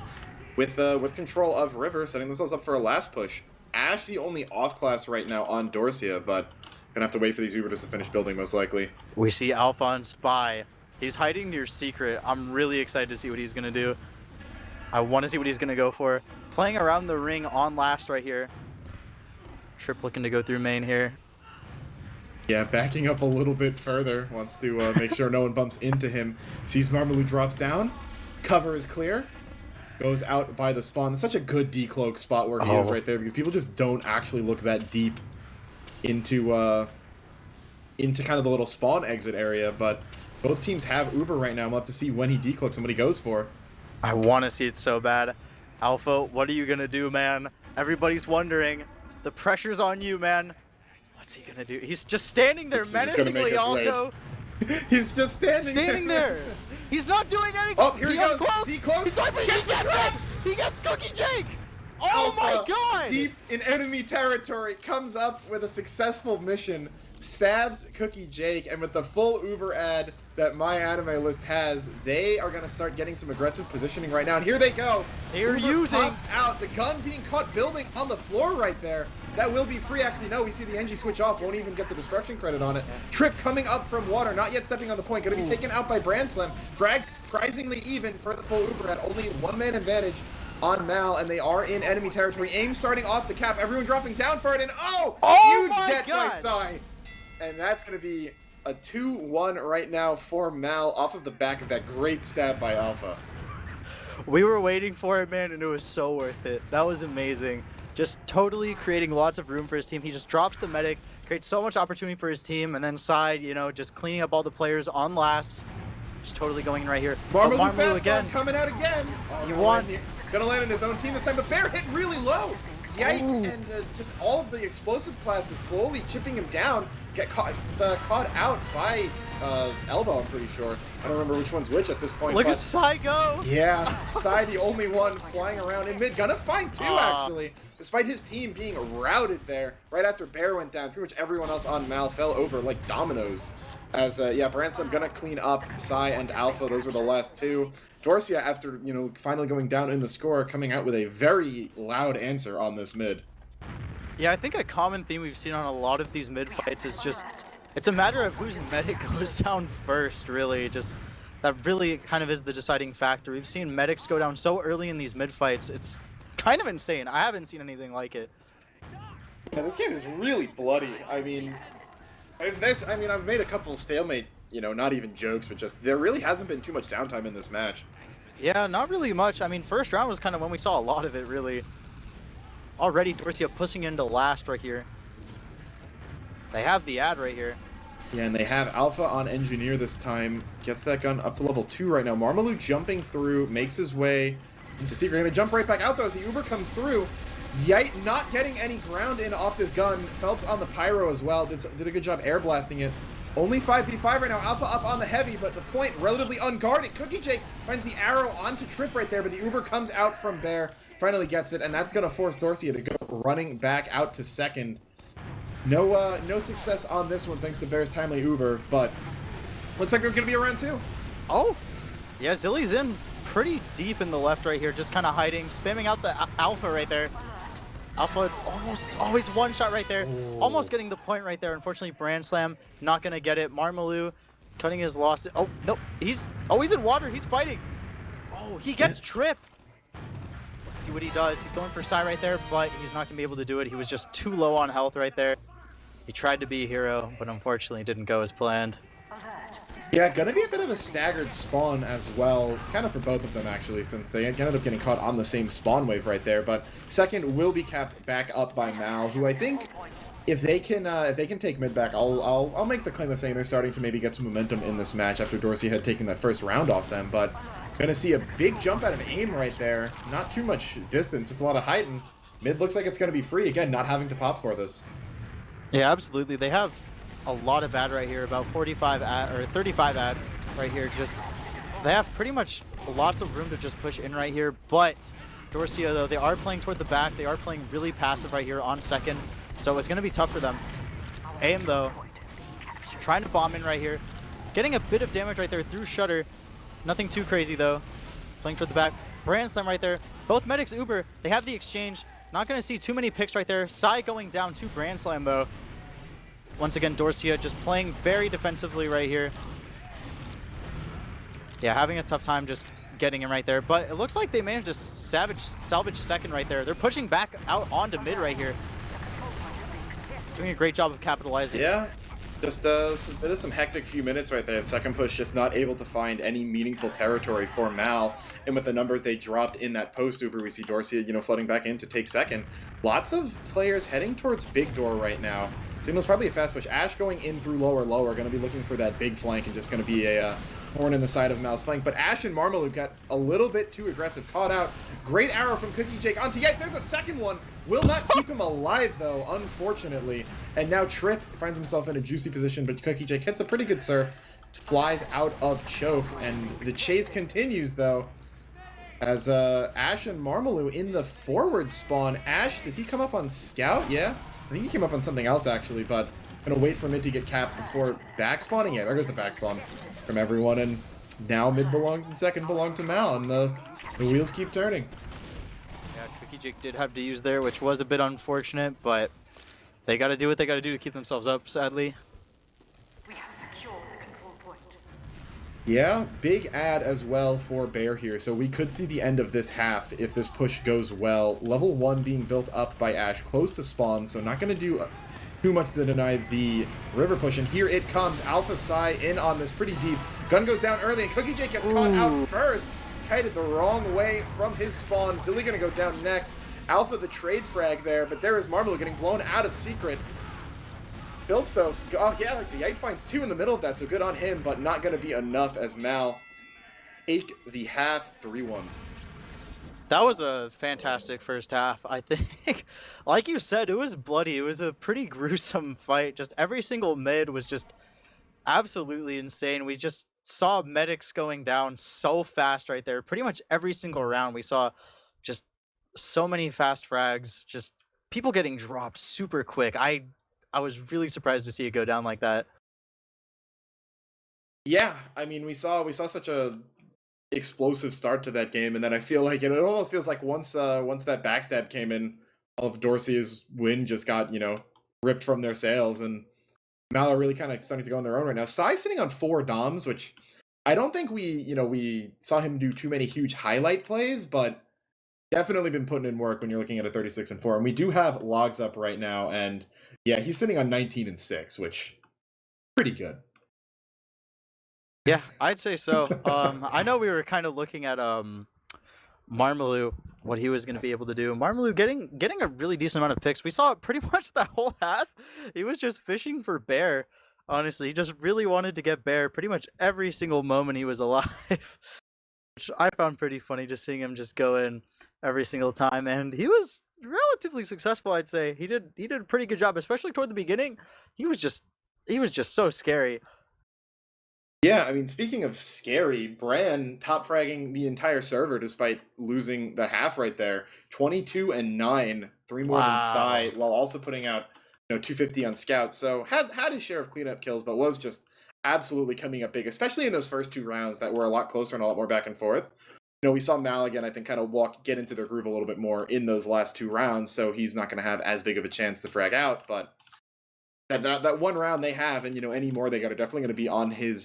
with control of River, setting themselves up for a last push. Ash the only off class right now on Dorsia, but gonna have to wait for these Ubers to finish building most likely. We see Alpha on Spy. He's hiding near Secret. I'm really excited to see what he's gonna do. I want to see what he's gonna go for. Playing around the ring on last right here. Trip looking to go through main here. Yeah, backing up a little bit further. Wants to make sure no one bumps into him. Sees Marmalou drops down. Cover is clear. Goes out by the spawn. That's such a good decloak spot where he is right there, because people just don't actually look that deep into kind of the little spawn exit area. But both teams have Uber right now. We'll have to see when he decloaks and what he goes for. I want to see it so bad. Alpha, what are you going to do, man? Everybody's wondering. The pressure's on you, man. What's he going to do? He's just standing there menacingly, Alto. He's just standing there. He's not doing anything. Oh, here he goes. Decloaks. He's going for it. He gets Cookie Jake. Oh my god. Deep in enemy territory, comes up with a successful mission, stabs Cookie Jake, and with the full Uber ad that my anime list has, they are going to start getting some aggressive positioning right now. And here they go. They're Uber using out the gun being caught building on the floor right there. That will be free. Actually, no, we see the NG switch off. Won't even get the destruction credit on it. Trip coming up from water, not yet stepping on the point. Going to be taken out by Brand Slam. Frags surprisingly even for the full Uber at only one-man advantage on Mal, and they are in enemy territory. Aim starting off the cap. Everyone dropping down for it, and huge get by Sai. And that's going to be a 2-1 right now for Mal off of the back of that great stab by Alpha. We were waiting for it, man, and it was so worth it. That was amazing. Just totally creating lots of room for his team. He just drops the medic, creates so much opportunity for his team, and then Side, just cleaning up all the players on last. Just totally going in right here. Marmalou again. Coming out again. He wants... Gonna land in his own team this time, but Bear hit really low. Yike, and just all of the explosive classes slowly chipping him down. Get caught out by Elbow, I'm pretty sure. I don't remember which one's which at this point. Look at Sai go! Yeah, Sai the only one flying around in mid. Gonna find two, actually. Despite his team being routed there, right after Bear went down, pretty much everyone else on Mal fell over like dominoes. As, Branson gonna clean up Sai and Alpha. Those were the last two. Dorsia, after, finally going down in the score, coming out with a very loud answer on this mid. Yeah, I think a common theme we've seen on a lot of these mid fights is just, it's a matter of whose medic goes down first, really. Just, that really kind of is the deciding factor. We've seen medics go down so early in these mid fights. It's kind of insane. I haven't seen anything like it. Yeah, this game is really bloody. I mean, I've made a couple stalemate, not even jokes, but just there really hasn't been too much downtime in this match. Yeah, not really much. I mean, first round was kind of when we saw a lot of it, really. Already Dorsia pushing into last right here. They have the ad right here. Yeah, and they have Alpha on Engineer this time. Gets that gun up to level 2 right now. Marmalou jumping through, makes his way into Secret. Gonna jump right back out though as the Uber comes through. Yite not getting any ground in off this gun. Phelps on the Pyro as well. Did a good job air blasting it. Only 5v5 right now. Alpha up on the heavy, but the point relatively unguarded. Cookie Jake finds the arrow onto Trip right there, but the Uber comes out from Bear. Finally gets it, and that's going to force Dorsia to go running back out to second. No success on this one thanks to Bear's timely Uber, but looks like there's going to be a round 2. Oh, yeah, Zilly's in pretty deep in the left right here, just kind of hiding, spamming out the Alpha right there. Alpha almost always one shot right there. Ooh. Almost getting the point right there. Unfortunately, Brand Slam not going to get it. Marmalou cutting his loss. Oh, no. He's in water. He's fighting. Oh, he gets Trip. Let's see what he does. He's going for Sai right there, but he's not going to be able to do it. He was just too low on health right there. He tried to be a hero, but unfortunately didn't go as planned. Yeah, gonna be a bit of a staggered spawn as well, kind of for both of them actually, since they ended up getting caught on the same spawn wave right there. But second will be capped back up by Mal, who I think if they can take mid back, I'll make the claim of saying they're starting to maybe get some momentum in this match after Dorsia had taken that first round off them. But gonna see a big jump out of aim right there, not too much distance, just a lot of height, and Mid looks like it's going to be free again, not having to pop for this. Yeah, absolutely. They have a lot of ad right here, about 45 ad or 35 ad right here. Just they have pretty much lots of room to just push in right here. But Dorsia, though, they are playing toward the back. They are playing really passive right here on second, so it's going to be tough for them. Aim, though, trying to bomb in right here, getting a bit of damage right there through Shutter. Nothing too crazy, though. Playing toward the back. Brand Slam right there. Both medics Uber. They have the exchange. Not going to see too many picks right there. Sai going down to Brand Slam, though. Once again, Dorsia just playing very defensively right here. Yeah, having a tough time just getting him right there. But it looks like they managed to salvage second right there. They're pushing back out onto mid right here. Doing a great job of capitalizing. Yeah, just a bit of some hectic few minutes right there. The second push just not able to find any meaningful territory for Mal. And with the numbers they dropped in that post Uber, we see Dorsia, flooding back in to take second. Lots of players heading towards Big Door right now. Signal's probably a fast push. Ash going in through lower, going to be looking for that big flank and just going to be a horn in the side of Mal's flank. But Ash and Marmalou got a little bit too aggressive. Caught out. Great arrow from Cookie Jake onto Yet. There's a second one. Will not keep him alive, though, unfortunately. And now Trip finds himself in a juicy position, but Cookie Jake hits a pretty good surf. Flies out of choke, and the chase continues, though. As Ash and Marmalou in the forward spawn. Ash, does he come up on Scout? Yeah. I think he came up on something else, actually, but gonna wait for mid to get capped before back spawning. Yeah, there goes the back spawn from everyone, and now mid belongs and second belong to Mal, and the wheels keep turning. Yeah, Cookie Jake did have to use there, which was a bit unfortunate, but they gotta do what they gotta do to keep themselves up, sadly. We have secured the control point. Yeah, big ad as well for Bear here, so we could see the end of this half if this push goes well. Level 1 being built up by Ash, close to spawn, so not going to do too much to deny the river push, and here it comes. Alpha Sai in on this pretty deep. Gun goes down early, and Cookie Jake gets caught out first. Kited the wrong way from his spawn. Zilly going to go down next. Alpha the trade frag there, but there is Marmalou getting blown out of secret. Phillips, though, oh yeah, the Yite finds two in the middle of that, so good on him, but not going to be enough as Mal take the half 3-1. That was a fantastic first half. I think, like you said, it was bloody. It was a pretty gruesome fight. Just every single mid was just absolutely insane. We just saw medics going down so fast right there. Pretty much every single round we saw just so many fast frags, just people getting dropped super quick. I was really surprised to see it go down like that. Yeah, I mean, we saw such a explosive start to that game, and then I feel like it almost feels like once that backstab came in, all of Dorsia's win just got ripped from their sails, and Mal are really kind of starting to go on their own right now. Sai's sitting on 4 DOMs, which I don't think we saw him do too many huge highlight plays, but definitely been putting in work when you're looking at a 36-4, and we do have logs up right now, and yeah, he's sitting on 19-6, which pretty good. Yeah, I'd say so. I know we were kind of looking at Marmalou, what he was going to be able to do. Marmalou getting a really decent amount of picks. We saw it pretty much that whole half. He was just fishing for Bear. Honestly, he just really wanted to get Bear pretty much every single moment he was alive, which I found pretty funny, just seeing him just go in every single time. And he was relatively successful, I'd say. He did a pretty good job, especially toward the beginning. He was just so scary. Yeah, I mean, speaking of scary, Bran top fragging the entire server despite losing the half right there. 22-9, 3 more than Sai, while also putting out 250 on Scout. So had his share of cleanup kills, but was just absolutely coming up big, especially in those first 2 rounds that were a lot closer and a lot more back and forth. We saw Mal again, I think, kind of get into their groove a little bit more in those last 2 rounds, so he's not going to have as big of a chance to frag out, but that one round they have, and any more they got are definitely going to be on his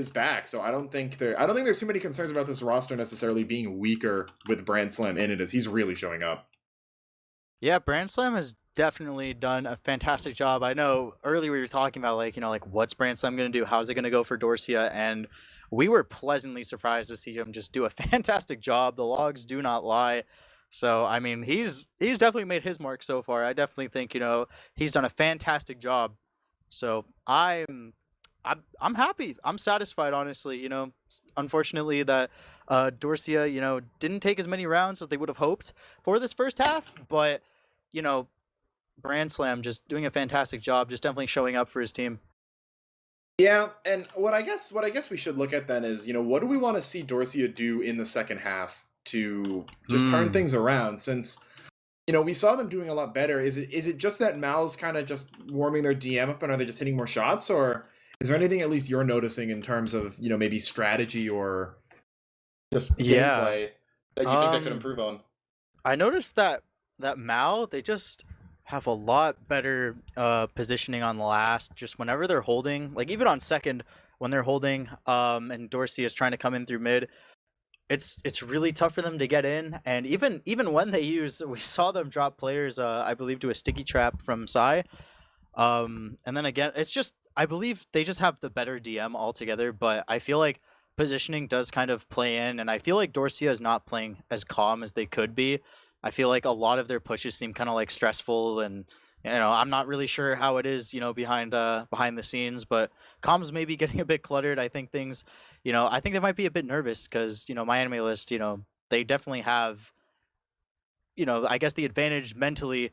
back. So I don't think there's too many concerns about this roster necessarily being weaker with Brand Slam in it, as he's really showing up. Yeah, Brand Slam has definitely done a fantastic job. I know earlier we were talking about what's Brand Slam going to do? How's it going to go for Dorsia? And we were pleasantly surprised to see him just do a fantastic job. The logs do not lie. So, I mean, he's definitely made his mark so far. I definitely think, he's done a fantastic job. So I'm happy. I'm satisfied, honestly. Unfortunately that Dorsia, didn't take as many rounds as they would have hoped for this first half, but Brand Slam just doing a fantastic job, just definitely showing up for his team. Yeah, and what I guess we should look at then is, what do we want to see Dorsia do in the second half to just turn things around? Since we saw them doing a lot better. Is it just that Mal's kind of just warming their DM up, and are they just hitting more shots, or is there anything at least you're noticing in terms of maybe strategy or just gameplay that you think they could improve on? I noticed that Mal, they just have a lot better positioning on last. Just whenever they're holding, like even on second when they're holding, and Dorsia is trying to come in through mid, it's really tough for them to get in. And even when we saw them drop players, I believe, to a sticky trap from Psy. And then again, it's just, I believe they just have the better DM altogether, but I feel like positioning does kind of play in, and I feel like Dorsia is not playing as calm as they could be. I feel like a lot of their pushes seem kind of like stressful, and I'm not really sure how it is, behind the scenes, but comms may be getting a bit cluttered. I think things, I think they might be a bit nervous because, my anime list, they definitely have, I guess the advantage mentally,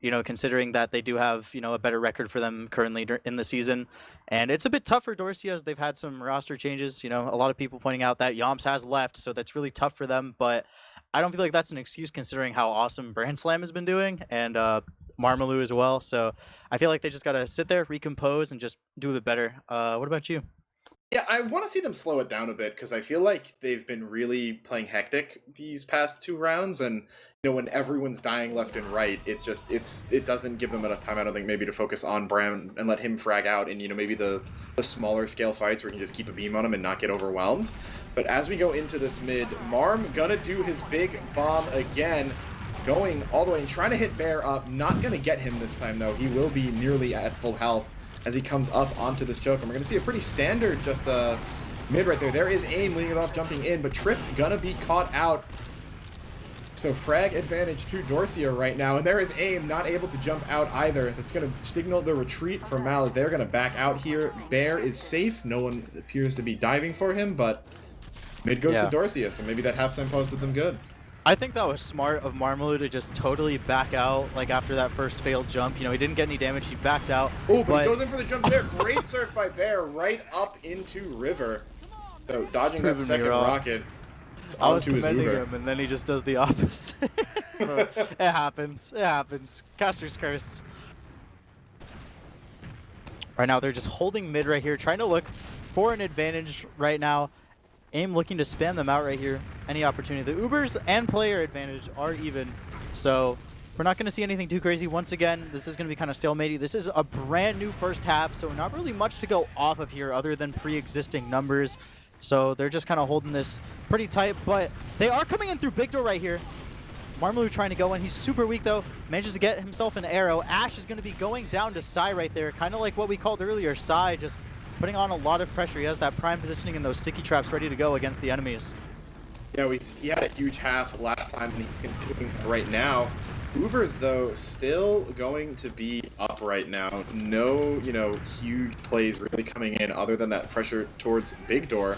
considering that they do have, a better record for them currently in the season. And it's a bit tough for Dorsia as they've had some roster changes. A lot of people pointing out that Yomps has left, so that's really tough for them. But I don't feel like that's an excuse considering how awesome Brand Slam has been doing, and Marmalou as well. So I feel like they just got to sit there, recompose, and just do a bit better. What about you? Yeah, I want to see them slow it down a bit because I feel like they've been really playing hectic these past 2 rounds, and when everyone's dying left and right, it doesn't give them enough time, I don't think, maybe to focus on Bram and let him frag out in maybe the smaller scale fights where you can just keep a beam on him and not get overwhelmed. But as we go into this mid, Marm gonna do his big bomb again, going all the way and trying to hit Bear up. Not gonna get him this time though. He will be nearly at full health as he comes up onto this choke. And we're going to see a pretty standard just mid right there. There is Aim leading it off, jumping in, but Trip gonna be caught out. So frag advantage to Dorsia right now. And there is Aim not able to jump out either. That's going to signal the retreat for Mal as they're going to back out here. Bear is safe. No one appears to be diving for him, but mid goes to Dorsia. So maybe that halftime pause did them good. I think that was smart of Marmalou to just totally back out, like after that first failed jump. He didn't get any damage, he backed out. Oh, but he goes in for the jump there. Great surf by Bear right up into River. So dodging that second rocket. I was commending him, and then he just does the opposite. It happens. It happens. Caster's curse. Right now, they're just holding mid right here, trying to look for an advantage right now. Aim looking to spam them out right here. Any opportunity. The Ubers and player advantage are even. So we're not going to see anything too crazy. Once again, this is going to be kind of stalematy. This is a brand new first half, so not really much to go off of here other than pre-existing numbers. So they're just kind of holding this pretty tight, but they are coming in through big door right here. Marmalou trying to go in. He's super weak though. Manages to get himself an arrow. Ash is going to be going down to Psy right there. Kind of like what we called earlier. Psy just putting on a lot of pressure. He has that prime positioning and those sticky traps ready to go against the enemies. Yeah, he had a huge half last time, and he's continuing right now. Ubers, though, still going to be up right now. No, huge plays really coming in other than that pressure towards Big Door.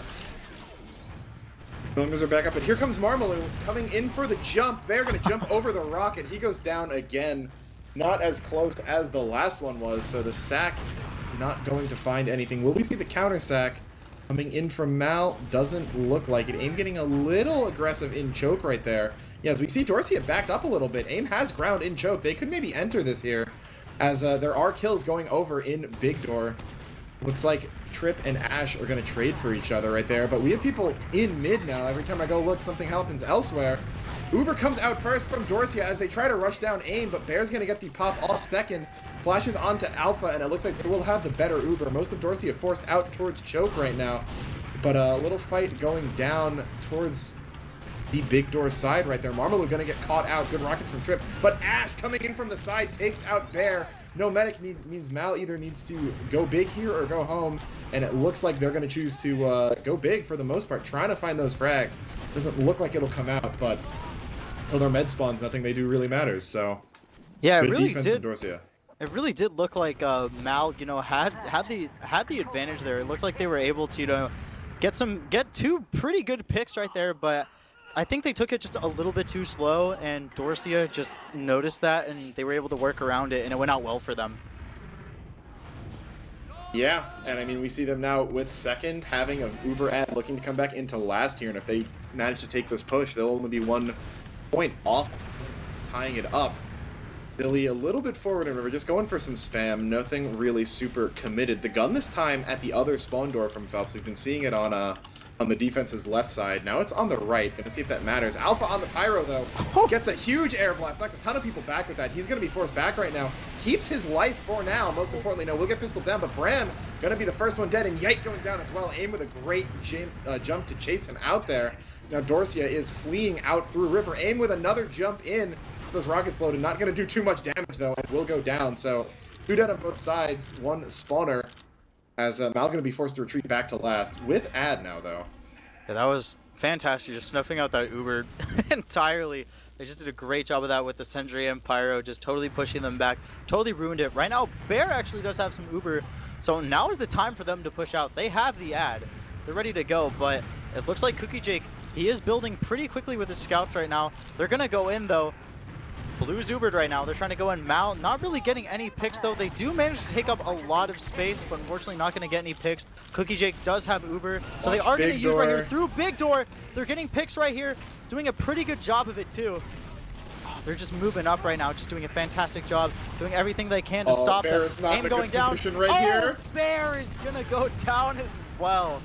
Milingers are back up, but here comes Marmalou coming in for the jump. They're going to jump over the rocket. He goes down again. Not as close as the last one was, so the sack not going to find anything. Will we see the counter sack coming in from Mal? Doesn't look like it. Aim getting a little aggressive in choke right there. Yeah, as we see Dorsia backed up a little bit. Aim has ground in choke. They could maybe enter this here, as there are kills going over in Big Door. Looks like Trip and Ash are going to trade for each other right there, but we have people in mid now. Every time I go look, something happens elsewhere. Uber comes out first from Dorsia as they try to rush down Aim, but Bear's going to get the pop off second. Flashes onto Alpha, and it looks like they will have the better Uber. Most of Dorsia forced out towards choke right now, but a little fight going down towards the Big Door side right there. Marmalou going to get caught out. Good rockets from Trip, but Ash coming in from the side takes out Bear. No medic means Mal either needs to go big here or go home, and it looks like they're going to choose to go big for the most part, trying to find those frags. Doesn't look like it'll come out, but until their med spawns, nothing they do really matters. So yeah, good it really defense did. from Dorsia. It really did look like Mal, had the advantage there. It looked like they were able to, get two pretty good picks right there, but I think they took it just a little bit too slow, and Dorsia just noticed that, and they were able to work around it, and it went out well for them. Yeah, and I mean, we see them now with second, having an Uber ad looking to come back into last here, and if they manage to take this push, they'll only be 1 point off tying it up. Billy a little bit forward in river, just going for some spam, nothing really super committed. The gun this time at the other spawn door from Phelps. We've been seeing it on the defense's left side. Now it's on the right. Gonna see if that matters. Alpha on the pyro though. Gets a huge air blast. Knocks a ton of people back with that. He's gonna be forced back right now. Keeps his life for now. Most importantly, no, we'll get pistol down, but Bram gonna be the first one dead, and Yike going down as well. Aim with a great jump to chase him out there. Now Dorsia is fleeing out through river. Aim with another jump in. Those rockets loaded. Not gonna do too much damage though, and will go down. So 2 dead on both sides. 1 spawner. As Mal gonna be forced to retreat back to last with ad now though. Yeah, that was fantastic, just snuffing out that Uber entirely. They just did a great job of that with the Sentry and Pyro, just totally pushing them back, totally ruined it. Right now, Bear actually does have some Uber, so now is the time for them to push out. They have the ad. They're ready to go, but it looks like Cookie Jake, he is building pretty quickly with his scouts right now. They're gonna go in though. Blue's Ubered right now. They're trying to go in. Mal not really getting any picks though. They do manage to take up a lot of space, but unfortunately not going to get any picks. Cookie Jake does have Uber, so they are going to use right here through Big Door. They're getting picks right here, doing a pretty good job of it too. Oh, they're just moving up right now, just doing a fantastic job, doing everything they can to stop them. Aim going down. Right here. Bear is going to go down as well.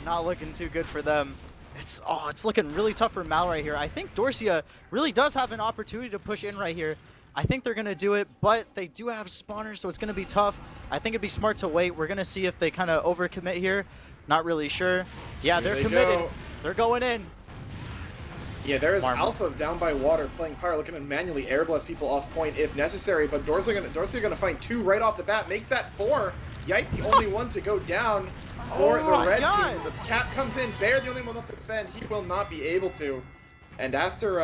Not looking too good for them. It's looking really tough for Mal right here. I think Dorsia really does have an opportunity to push in right here. I think they're going to do it, but they do have spawners, so it's going to be tough. I think it'd be smart to wait. We're going to see if they kind of overcommit here. Not really sure. Yeah, they're committed. They're going in. Yeah, there is Alpha down by water playing Pyro, looking to manually air blast people off point if necessary, but Dorsia gonna find 2 right off the bat, make that 4. Yike the only one to go down for the red team. The cap comes in, Bear the only one left to defend. He will not be able to. And after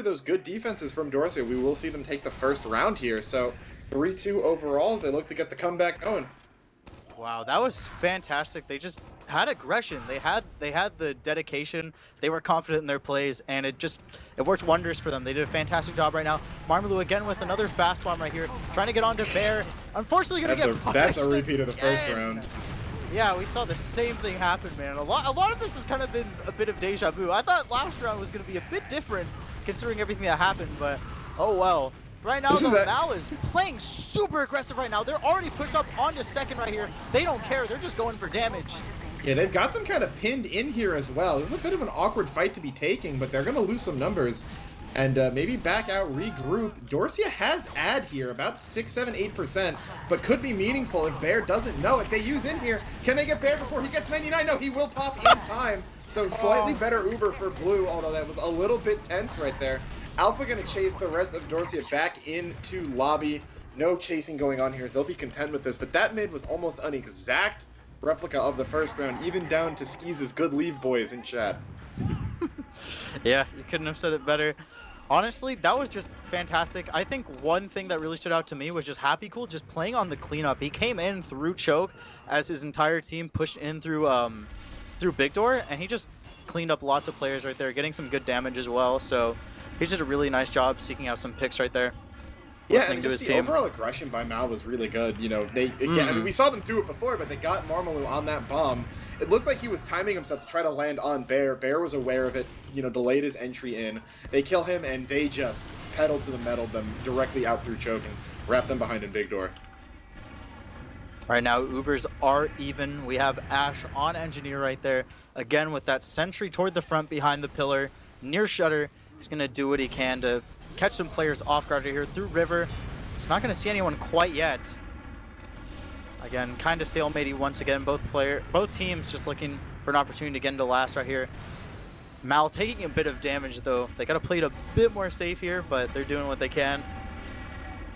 those good defenses from Dorsia, we will see them take the first round here. So 3-2 overall as they look to get the comeback going. Wow, that was fantastic. They just had aggression. They had the dedication. They were confident in their plays, and it worked wonders for them. They did a fantastic job right now. Marmalou again with another fast bomb right here, trying to get onto Bear. Unfortunately, that's a repeat of the first round. Yeah, we saw the same thing happen, man. A lot of this has kind of been a bit of deja vu. I thought last round was going to be a bit different, considering everything that happened, but oh well. Right now, Mal is playing super aggressive right now. They're already pushed up onto second right here. They don't care. They're just going for damage. Yeah, they've got them kind of pinned in here as well. This is a bit of an awkward fight to be taking, but they're going to lose some numbers and maybe back out, regroup. Dorsia has ad here, about 6, 7, 8%, but could be meaningful if Bear doesn't know it. They use in here. Can they get Bear before he gets 99? No, he will pop in time. So slightly better Uber for Blue, although that was a little bit tense right there. Alpha gonna chase the rest of Dorsia back into lobby. No chasing going on here, so they'll be content with this. But that mid was almost an exact replica of the first round, even down to Skeez's good leave boys in chat. Yeah, you couldn't have said it better. Honestly, that was just fantastic. I think one thing that really stood out to me was just Happy Cool just playing on the cleanup. He came in through choke as his entire team pushed in through Big Door, and he just cleaned up lots of players right there, getting some good damage as well. So he did a really nice job seeking out some picks right there. Yeah, and just the overall aggression by Mal was really good. You know, I mean, we saw them do it before, but they got Marmalou on that bomb. It looked like he was timing himself to try to land on Bear. Bear was aware of it, you know, delayed his entry in. They kill him, and they just pedaled to the metal them directly out through choke and wrap them behind in Big Door. Right now, Ubers are even. We have Ash on Engineer right there. Again, with that sentry toward the front behind the pillar. Near Shutter, he's going to do what he can to catch some players off guard right here through River. He's not going to see anyone quite yet. Again, kind of stalemate once again. Both teams just looking for an opportunity to get into last right here. Mal taking a bit of damage though. They got to play it a bit more safe here, but they're doing what they can.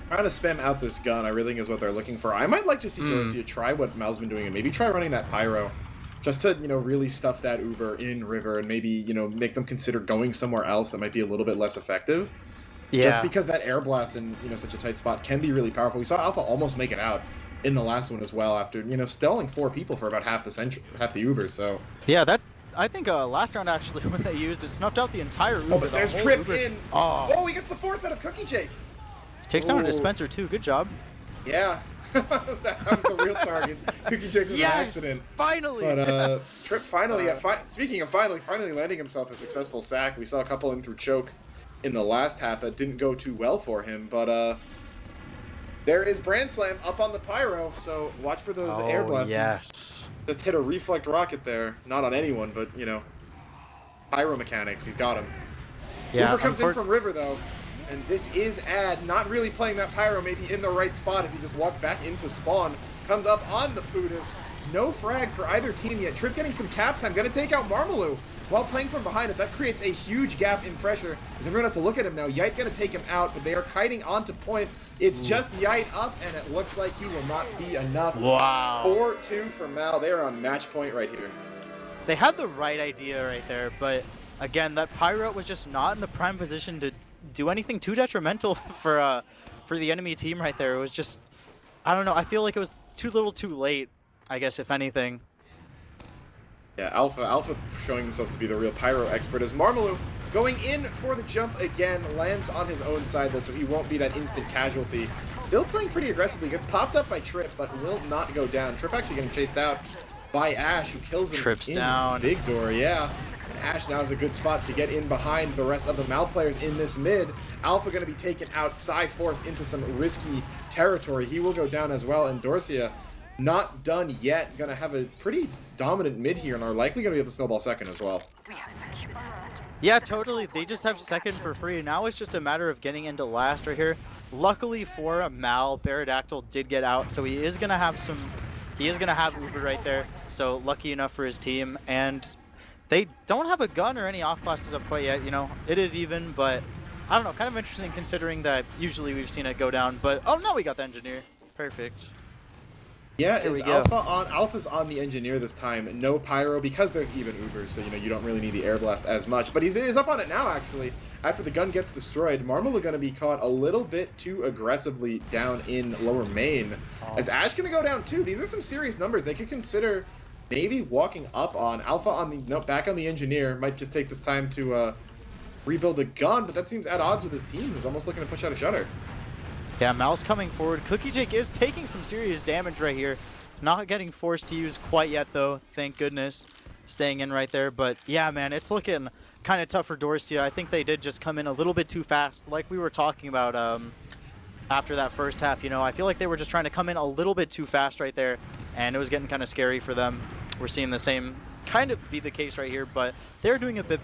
Trying to spam out this gun, I really think is what they're looking for. I might like to see Dorsia try what Mal's been doing and maybe try running that Pyro. Just to, you know, really stuff that Uber in River and maybe, you know, make them consider going somewhere else that might be a little bit less effective. Yeah. Just because that air blast in, you know, such a tight spot can be really powerful. We saw Alpha almost make it out. in the last one as well after, you know, stalling 4 people for about half the Uber, so. Yeah, that I think last round actually when they used it snuffed out the entire Uber. Oh, but there's Trip Uber. in. Oh. Oh, he gets the force out of Cookie Jake. Takes down a dispenser too. Good job. Yeah. That was the real target. Cookie Jake was an accident. Finally! But Trip finally, speaking of finally landing himself a successful sack. We saw a couple in through choke in the last half that didn't go too well for him, but there is Brand Slam up on the Pyro, so watch for those air blasts. Yes. Just hit a reflect rocket there. Not on anyone, but, you know, Pyro mechanics. He's got him. Yeah, Uber comes in from River, though, and this is Ad not really playing that Pyro maybe in the right spot as he just walks back into spawn. Comes up on the Pudis. No frags for either team yet. Trip getting some cap time. Gonna take out Marmaloo while playing from behind it. That creates a huge gap in pressure as everyone has to look at him now. Yite gonna take him out, but they are kiting onto point. It's just Yite up, and it looks like he will not be enough. Wow. 4-2 for Mal. They are on match point right here. They had the right idea right there, but again, that Pyro was just not in the prime position to do anything too detrimental for the enemy team right there. It was just, I don't know, I feel like it was too little too late, I guess, if anything. Yeah, Alpha showing himself to be the real Pyro expert as Marmaloo going in for the jump again, lands on his own side though, so he won't be that instant casualty. Still playing pretty aggressively, gets popped up by Trip, but will not go down. Trip actually getting chased out by Ash, who kills him. Trip's in down. Big door, yeah. And Ash now is a good spot to get in behind the rest of the Mal players in this mid. Alpha going to be taken out, Psy forced into some risky territory. He will go down as well, and Dorsia not done yet. Going to have a pretty dominant mid here and are likely going to be able to snowball second as well. We have secured. Yeah, totally. They just have second for free. Now it's just a matter of getting into last right here. Luckily for Mal, Baradactyl did get out, so he is gonna have Uber right there. So lucky enough for his team, and they don't have a gun or any off classes up quite yet. You know, it is even, but I don't know. Kind of interesting considering that usually we've seen it go down. But oh no, we got the engineer. Perfect. Yeah, There is we go. Alpha's on the engineer this time. No Pyro because there's even Ubers, so you know you don't really need the air blast as much. But he's up on it now actually. After the gun gets destroyed, Marmaloo gonna be caught a little bit too aggressively down in lower main. As Ash gonna go down too. These are some serious numbers. They could consider maybe walking up on Alpha on the back on the engineer. Might just take this time to rebuild the gun, but that seems at odds with his team, who's almost looking to push out a shutter. Yeah, Mal's coming forward. Cookie Jake is taking some serious damage right here. Not getting forced to use quite yet, though. Thank goodness. Staying in right there. But, yeah, man, it's looking kind of tough for Dorsia. I think they did just come in a little bit too fast. Like we were talking about after that first half, you know, I feel like they were just trying to come in a little bit too fast right there. And it was getting kind of scary for them. We're seeing the same kind of be the case right here. But they're doing a bit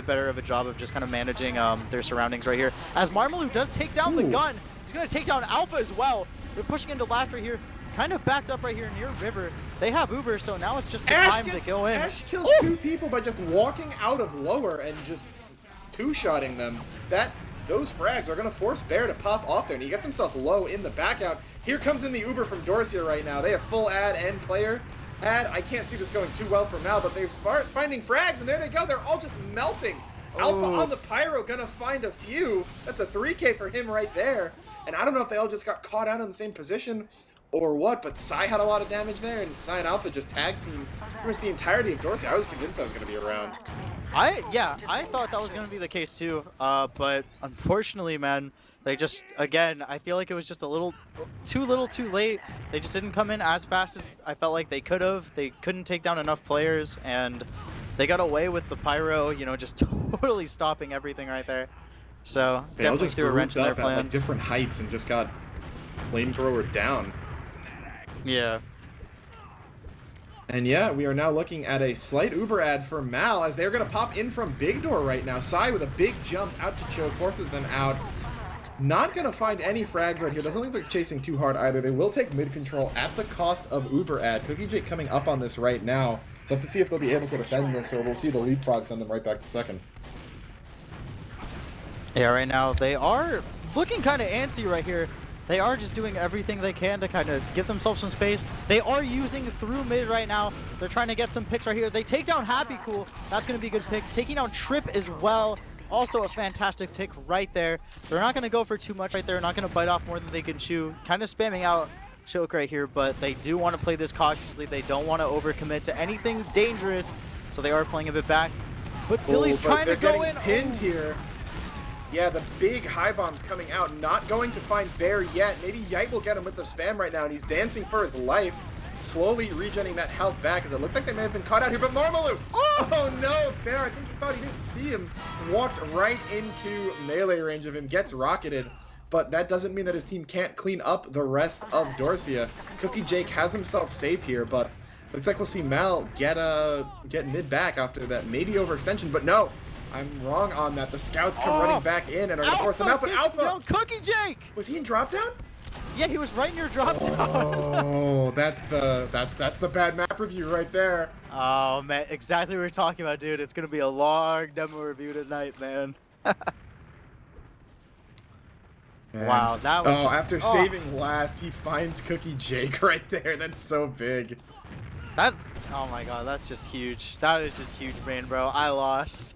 better of a job of just kind of managing their surroundings right here. As Marmaloo does take down the gun. He's going to take down Alpha as well. They're pushing into last right here. Kind of backed up right here near River. They have Uber, so now it's just the time to go in. Ash kills 2 people by just walking out of lower and just two-shotting them. Those frags are going to force Bear to pop off there, and he gets himself low in the back out. Here comes in the Uber from Dorsia right now. They have full Ad and player. Ad, I can't see this going too well for Mal, but they're finding frags, and there they go. They're all just melting. Alpha on the Pyro gonna find a few. That's a 3K for him right there. And I don't know if they all just got caught out in the same position or what, but Psy had a lot of damage there, and Psy and Alpha just tag team pretty much the entirety of Dorsia. I was convinced that was gonna be around. I thought that was gonna be the case too. But unfortunately, man, they just, again, I feel like it was just a little too late. They just didn't come in as fast as I felt like they could have. They couldn't take down enough players, and they got away with the Pyro, you know, just totally stopping everything right there. So They all definitely just threw a wrench in their grouped up at like plans. different heights and just got flamethrower down. Yeah. And yeah, we are now looking at a slight Uber ad for Mal as they're going to pop in from Big Door right now. Psy with a big jump out to choke, forces them out. Not going to find any frags right here. Doesn't look like they're chasing too hard either. They will take mid control at the cost of Uber ad. Cookie Jake coming up on this right now. So we'll have to see if they'll be able to defend this, or we'll see the leapfrog send them right back to second. Yeah, right now they are looking kind of antsy right here. They are just doing everything they can to kind of give themselves some space. They are using through mid right now. They're trying to get some picks right here. They take down Happy Cool. That's going to be a good pick. Taking down Trip as well. Also a fantastic pick right there. They're not going to go for too much right there. Not going to bite off more than they can chew. Kind of spamming out choke right here, but they do want to play this cautiously. They don't want to overcommit to anything dangerous, so they are playing a bit back. But Zilly's trying to go in. Pinned here. Yeah, the big high bomb's coming out. Not going to find Bear yet. Maybe Yite will get him with the spam right now, and he's dancing for his life. Slowly regenerating that health back, as it looked like they may have been caught out here, but Marmaloo! Oh no, Bear, I think he thought he didn't see him. Walked right into melee range of him, gets rocketed, but that doesn't mean that his team can't clean up the rest of Dorsia. Cookie Jake has himself safe here, but looks like we'll see Mal get mid back after that maybe overextension, but no, I'm wrong on that. The scouts come running back in and are gonna force them out, but Alpha! Cookie Jake! Was he in drop down? Yeah, he was right near drop down. Oh, that's the bad map review right there. Oh man, exactly what we're talking about, dude. It's gonna be a long demo review tonight, man. Wow, that was just, after saving last, he finds Cookie Jake right there. That's so big. Oh my god, that's just huge. That is just huge, man, bro. I lost.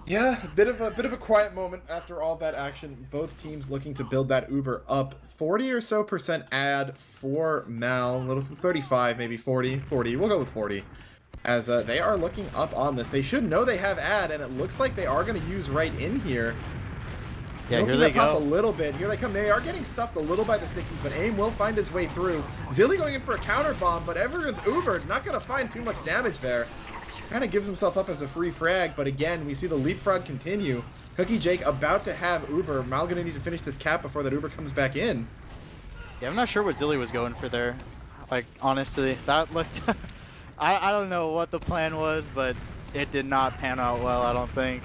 Yeah, a bit of a quiet moment after all that action. Both teams looking to build that Uber up. 40 or so % ad for Mal, a little 35, maybe 40. We'll go with 40. As they are looking up on this. They should know they have ad, and it looks like they are going to use right in here. Yeah, here they go. A little bit. Here they come. They are getting stuffed a little by the stickies, but Aim will find his way through. Zilly going in for a counter bomb, but everyone's Ubered. Not going to find too much damage there. Kind of gives himself up as a free frag, but again, we see the leapfrog continue. Cookie Jake about to have Uber. Mal gonna need to finish this cap before that Uber comes back in. Yeah, I'm not sure what Zilly was going for there. Like, honestly, that looked... I don't know what the plan was, but it did not pan out well, I don't think.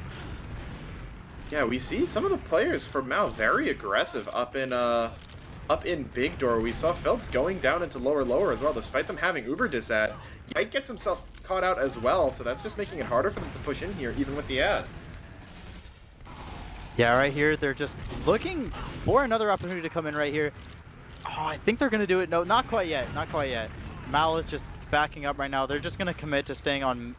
Yeah, we see some of the players from Mal very aggressive up in Big Door. We saw Phelps going down into lower as well, despite them having Uber disad. Yite gets himself caught out as well, so that's just making it harder for them to push in here, even with the ad. Yeah, right here, they're just looking for another opportunity to come in right here. Oh, I think they're going to do it. No, not quite yet. Mal is just backing up right now. They're just going to commit to staying on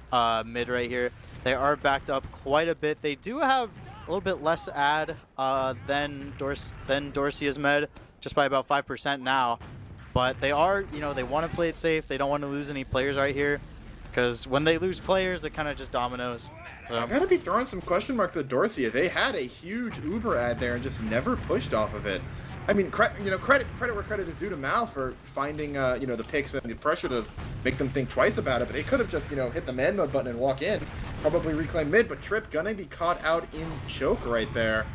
mid right here. They are backed up quite a bit. They do have a little bit less ad than Dorsia's med, just by about 5% now. But they are, they want to play it safe. They don't want to lose any players right here, because when they lose players, it kind of just dominoes. So I gotta be throwing some question marks at Dorsia. They had a huge Uber ad there and just never pushed off of it. I mean, credit where credit is due to Mal for finding, the picks and the pressure to make them think twice about it. But they could have just, hit the man mode button and walk in, probably reclaim mid. But Trip gonna be caught out in choke right there.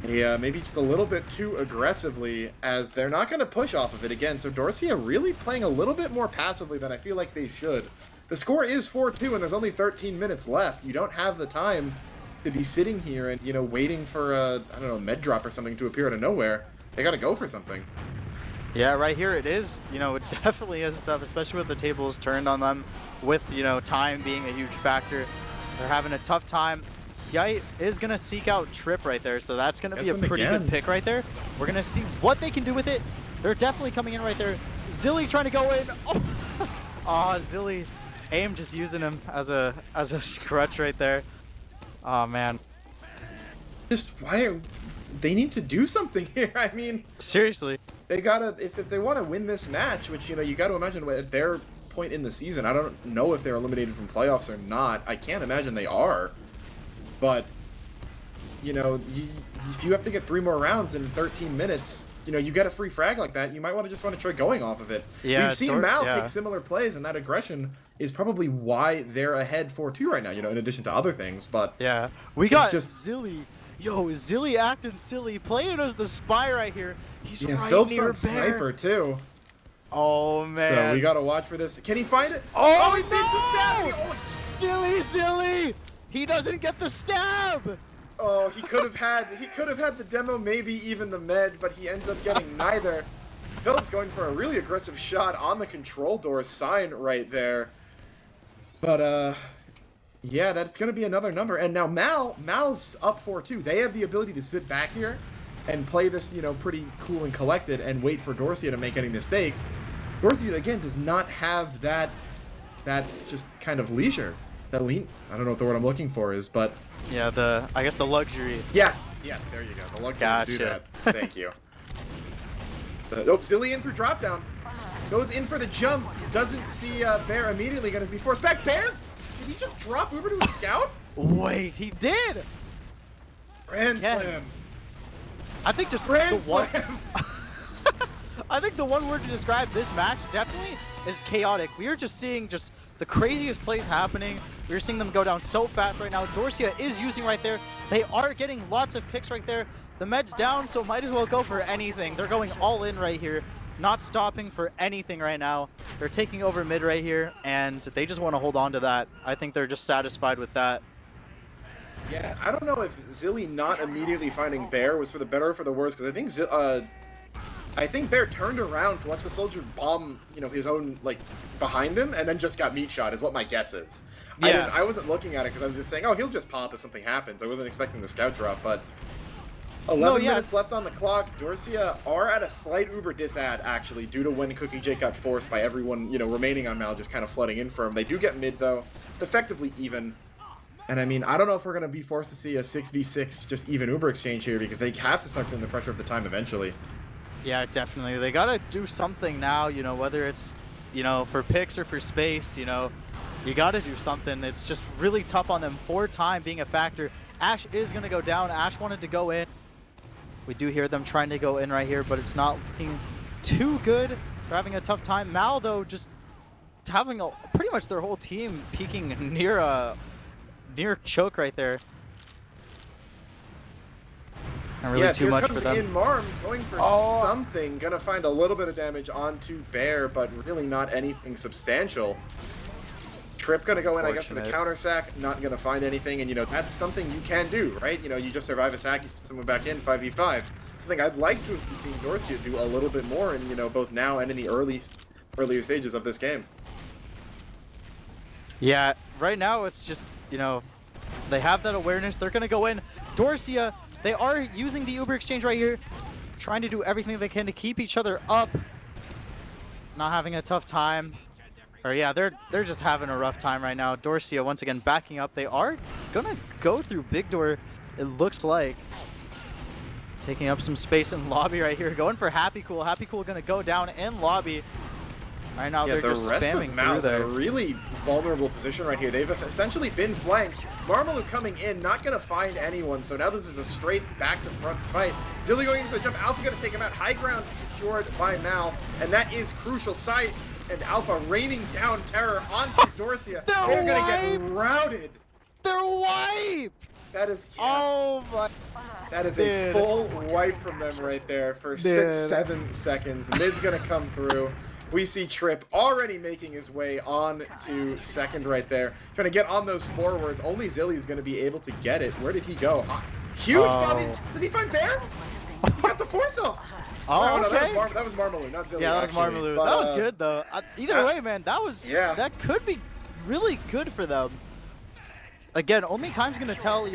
Yeah, maybe just a little bit too aggressively, as they're not going to push off of it again. So Dorsia really playing a little bit more passively than I feel like they should. The score is 4-2, and there's only 13 minutes left. You don't have the time to be sitting here and, waiting for a, med drop or something to appear out of nowhere. They got to go for something. Yeah, right here it is, it definitely is tough, especially with the tables turned on them, with, time being a huge factor. They're having a tough time. Yite is going to seek out Trip right there, so that's going to be a pretty good pick right there. We're going to see what they can do with it. They're definitely coming in right there. Zilly trying to go in. Oh, Zilly. Aim just using him as a crutch right there. Oh, man. Just they need to do something here. I mean, seriously. They got to, if they want to win this match, which, you got to imagine at their point in the season, I don't know if they're eliminated from playoffs or not. I can't imagine they are. But, if you have to get 3 more rounds in 13 minutes, you get a free frag like that, you might want to try going off of it. Yeah, we've seen Mal take similar plays, and that aggression is probably why they're ahead 4-2 right now, in addition to other things. But yeah, we got Zilly. Yo, Zilly acting silly, playing as the spy right here. He's right Phelps near on Sniper, too. Oh, man. So we got to watch for this. Can he find it? Oh, he beat the stab! Silly Zilly! He doesn't get the stab! Oh, he could have had the demo, maybe even the med, but he ends up getting neither. Phillips going for a really aggressive shot on the control door sign right there. But yeah, that's gonna be another number. And now Mal's up 4-2. They have the ability to sit back here and play this, pretty cool and collected and wait for Dorsia to make any mistakes. Dorsia again does not have that just kind of leisure. I don't know what the word I'm looking for is, but Yeah, I guess the luxury. Yes, there you go. The luxury to do Gotcha. that. Thank you. Oh, Zilly in through drop down. Goes in for the jump. Doesn't see Bear immediately. Going to be forced back. Bear? Did he just drop Uber to a scout? Wait, he did! Grand Yeah. slam. I think just Grand the one. slam. I think the one word to describe this match definitely is chaotic. We are just seeing just the craziest plays happening. We're seeing them go down so fast right now. Dorsia is using right there. They are getting lots of picks right there. The med's down, so might as well go for anything. They're going all in right here, not stopping for anything right now. They're taking over mid right here, and they just want to hold on to that. I think they're just satisfied with that. Yeah, I don't know if Zilly not immediately finding Bear was for the better or for the worse, because I think Bear turned around to watch the soldier bomb, his own, behind him, and then just got meat shot, is what my guess is. Yeah. I wasn't looking at it because I was just saying, oh, he'll just pop if something happens. I wasn't expecting the scout drop, but 11 minutes left on the clock. Dorsia are at a slight Uber disad, actually, due to when Cookie Jake got forced by everyone, remaining on Mal just kind of flooding in for him. They do get mid, though. It's effectively even. And I mean, I don't know if we're going to be forced to see a 6v6 just even Uber exchange here, because they have to start feeling the pressure of the time eventually. Yeah, definitely. They gotta do something now, whether it's, for picks or for space, you gotta do something. It's just really tough on them for time being a factor. Ash is gonna go down. Ash wanted to go in. We do hear them trying to go in right here, but it's not looking too good. They're having a tough time. Mal, though, just having pretty much their whole team peaking near choke right there. Not really too much for them. In Marm, going for something, gonna find a little bit of damage onto Bear, but really not anything substantial. Trip gonna go in, I guess, for the counter sack, not gonna find anything, and that's something you can do, right? You just survive a sack, you send someone back in, 5v5. Something I'd like to have seen Dorsia do a little bit more in, both now and in the earlier stages of this game. Yeah, right now it's just, they have that awareness. They're gonna go in. Dorsia, they are using the Uber exchange right here, trying to do everything they can to keep each other up. Not having a tough time. Or yeah, they're just having a rough time right now. Dorsia once again backing up. They are gonna go through big door, it looks like. Taking up some space in lobby right here. Going for Happy Cool. Happy Cool gonna go down in lobby. Right now they're just spamming through there. In a really vulnerable position right here. They've essentially been flanked. Marmalou coming in, not going to find anyone, so now this is a straight back-to-front fight. Zilly going into the jump. Alpha going to take him out. High ground secured by Mal, and that is crucial sight. And Alpha raining down terror onto Dorsia. They're going to get routed. They're wiped! That is... Yeah. Oh my... That is a full wipe from them right there for 6-7 seconds. Mid's going to come through. We see Trip already making his way on to second right there. Trying to get on those forwards. Only Zilly's going to be able to get it. Where did he go? Huge Bobby. Does he find Bear? He got the force off. Oh, no, okay. that was Marmalou, not Zilly. Yeah, that was Marmalou. That was good, though. Either way, man, that could be really good for them. Again, only time's going to tell,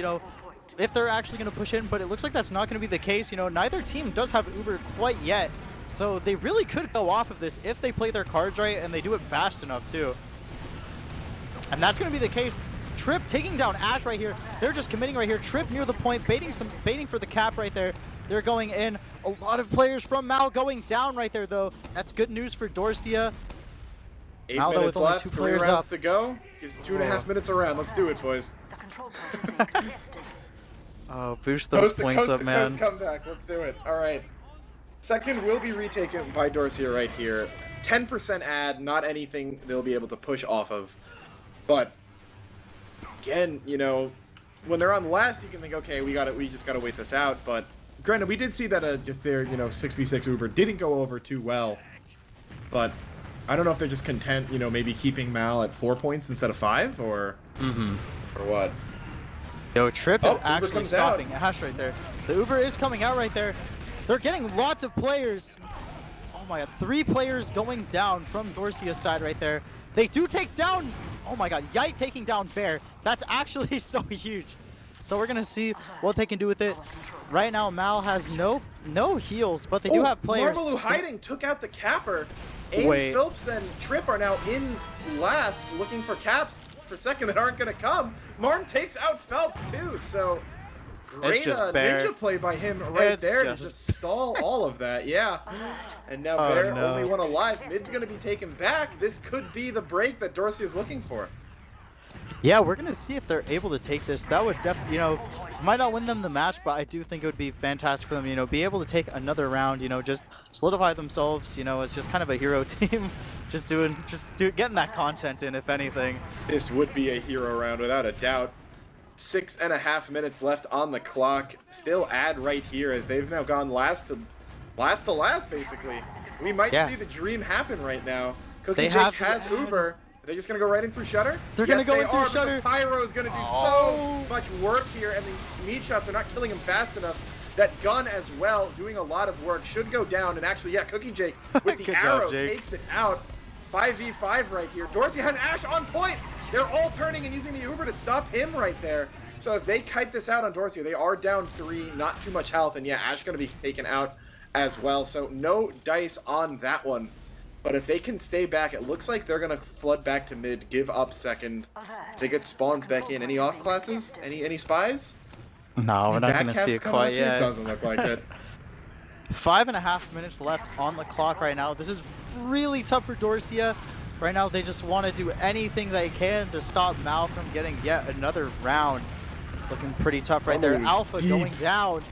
if they're actually going to push in, but it looks like that's not going to be the case. Neither team does have Uber quite yet. So they really could go off of this if they play their cards right and they do it fast enough too. And that's going to be the case. Trip taking down Ash right here. They're just committing right here. Trip near the point, baiting for the cap right there. They're going in. A lot of players from Mal going down right there though. That's good news for Dorsia. 8 Mal, minutes with only left, 2 3 players rounds up. to go. Gives 2.5 minutes a round. Let's do it, boys. The control point is being contested. Oh, boost those points up, man. Coast comeback. Let's do it. All right. Second will be retaken by Dorsia right here. 10% ad, not anything they'll be able to push off of. But again, when they're on last, you can think, okay, we just gotta wait this out. But granted, we did see that just their 6v6 Uber didn't go over too well. But I don't know if they're just content, maybe keeping Mal at 4 points instead of 5, or or what. Yo, Trip is actually comes stopping Ash right there. The Uber is coming out right there. They're getting lots of players. Oh my god, 3 players going down from Dorsia's side right there. They do take down, oh my god, Yite taking down Bear. That's actually so huge. So we're gonna see what they can do with it. Right now, Mal has no heals, but they do have players. Marmalou hiding took out the capper. Aim, Phillips, and Trip are now in last, looking for caps for second that aren't going to come. Marm takes out Phelps too, so great ninja play by him right there to just stall all of that. Yeah, and now Bear only one alive. Mid's going to be taken back. This could be the break that Dorsia is looking for. Yeah, we're going to see if they're able to take this. That would definitely, might not win them the match, but I do think it would be fantastic for them, be able to take another round, just solidify themselves, as just kind of a hero team, getting that content in, if anything. This would be a hero round without a doubt. 6.5 minutes left on the clock. Still ad right here as they've now gone last to last, basically. We might see the dream happen right now. Cookie Jake has Uber. Are they just going to go right in through Shutter? They're going to go in through Shutter. The Pyro is going to do so much work here, and the meat shots are not killing him fast enough. That gun as well, doing a lot of work, should go down. And actually, yeah, Cookie Jake with the arrow takes it out. 5v5 right here. Dorsia has Ash on point. They're all turning and using the Uber to stop him right there. So if they kite this out on Dorsia, they are down 3, not too much health. And yeah, Ash going to be taken out as well. So no dice on that one. But if they can stay back, it looks like they're going to flood back to mid, give up second. They get spawns back in. Any off classes? Any spies? No, we're not going to see it quite yet. Doesn't look like it. 5.5 minutes left on the clock right now. This is really tough for Dorsia. Right now, they just want to do anything they can to stop Mal from getting yet another round. Looking pretty tough right there. Alpha going down.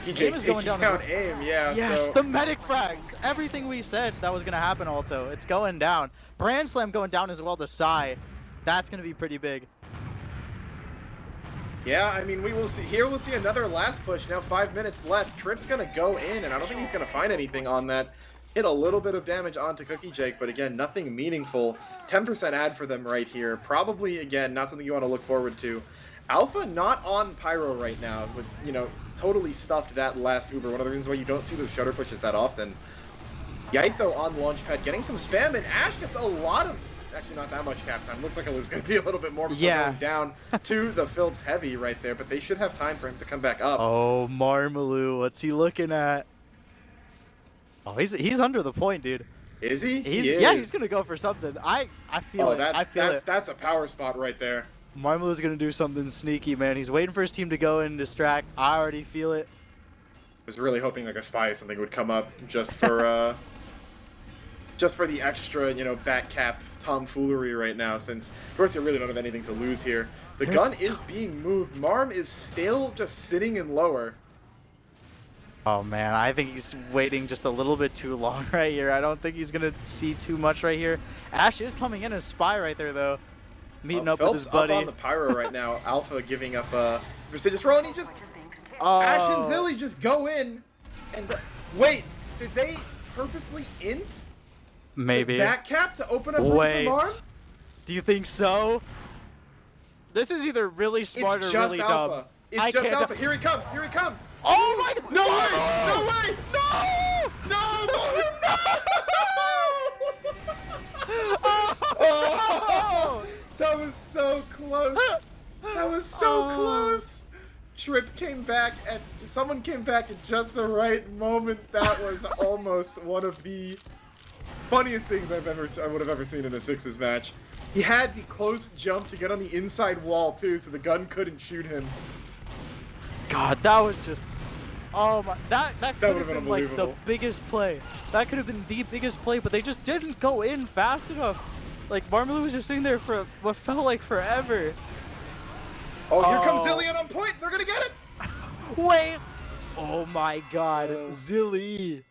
Aim is going down. Aim, yeah. Yes, the medic frags. Everything we said that was going to happen, Alto. It's going down. Brand Slam going down as well to Psy. That's going to be pretty big. Yeah, I mean, we will see. Here we'll see another last push. Now 5 minutes left. Trip's going to go in, and I don't think he's going to find anything on that. Hit a little bit of damage onto Cookie Jake, but again, nothing meaningful. 10% ad for them right here. Probably, again, not something you want to look forward to. Alpha not on Pyro right now, with, totally stuffed that last Uber. One of the reasons why you don't see those shutter pushes that often. Yite, though, on Launchpad, getting some spam, and Ash gets a lot of, actually not that much cap time. Looks like it was going to be a little bit more before going down to the Phillips Heavy right there, but they should have time for him to come back up. Oh, Marmaloo, what's he looking at? Oh, he's under the point, dude. Is he? Yeah, he's going to go for something. I feel it. That's a power spot right there. Marmaloo's going to do something sneaky, man. He's waiting for his team to go in and distract. I already feel it. I was really hoping like a spy or something would come up just for the extra, back cap tomfoolery right now, since Dorsia really don't have anything to lose here. The gun is being moved. Marm is still just sitting in lower. Oh, man, I think he's waiting just a little bit too long right here. I don't think he's going to see too much right here. Ash is coming in as spy right there, though. Meeting up with his buddy. Up on the Pyro right now. Alpha giving up a prestigious roll, and he just... Ash and Zilly just go in, and... Wait, did they purposely int? Maybe. The back cap to open up room for Marm? Do you think so? This is either really smart or really dumb. It's just Alpha. Here he comes. Here he comes. Oh my God! No way! Oh, that was so close. That was so close. Trip came back and someone came back at just the right moment. That was almost one of the funniest things I would have ever seen in a Sixes match. He had the close jump to get on the inside wall too, so the gun couldn't shoot him. God, that was just... Oh my... That could have been like the biggest play. That could have been the biggest play, but they just didn't go in fast enough. Like, Marmaloo was just sitting there for what felt like forever. Oh, here comes Zillion on point. They're gonna get it. Wait. Oh my God, Zilly.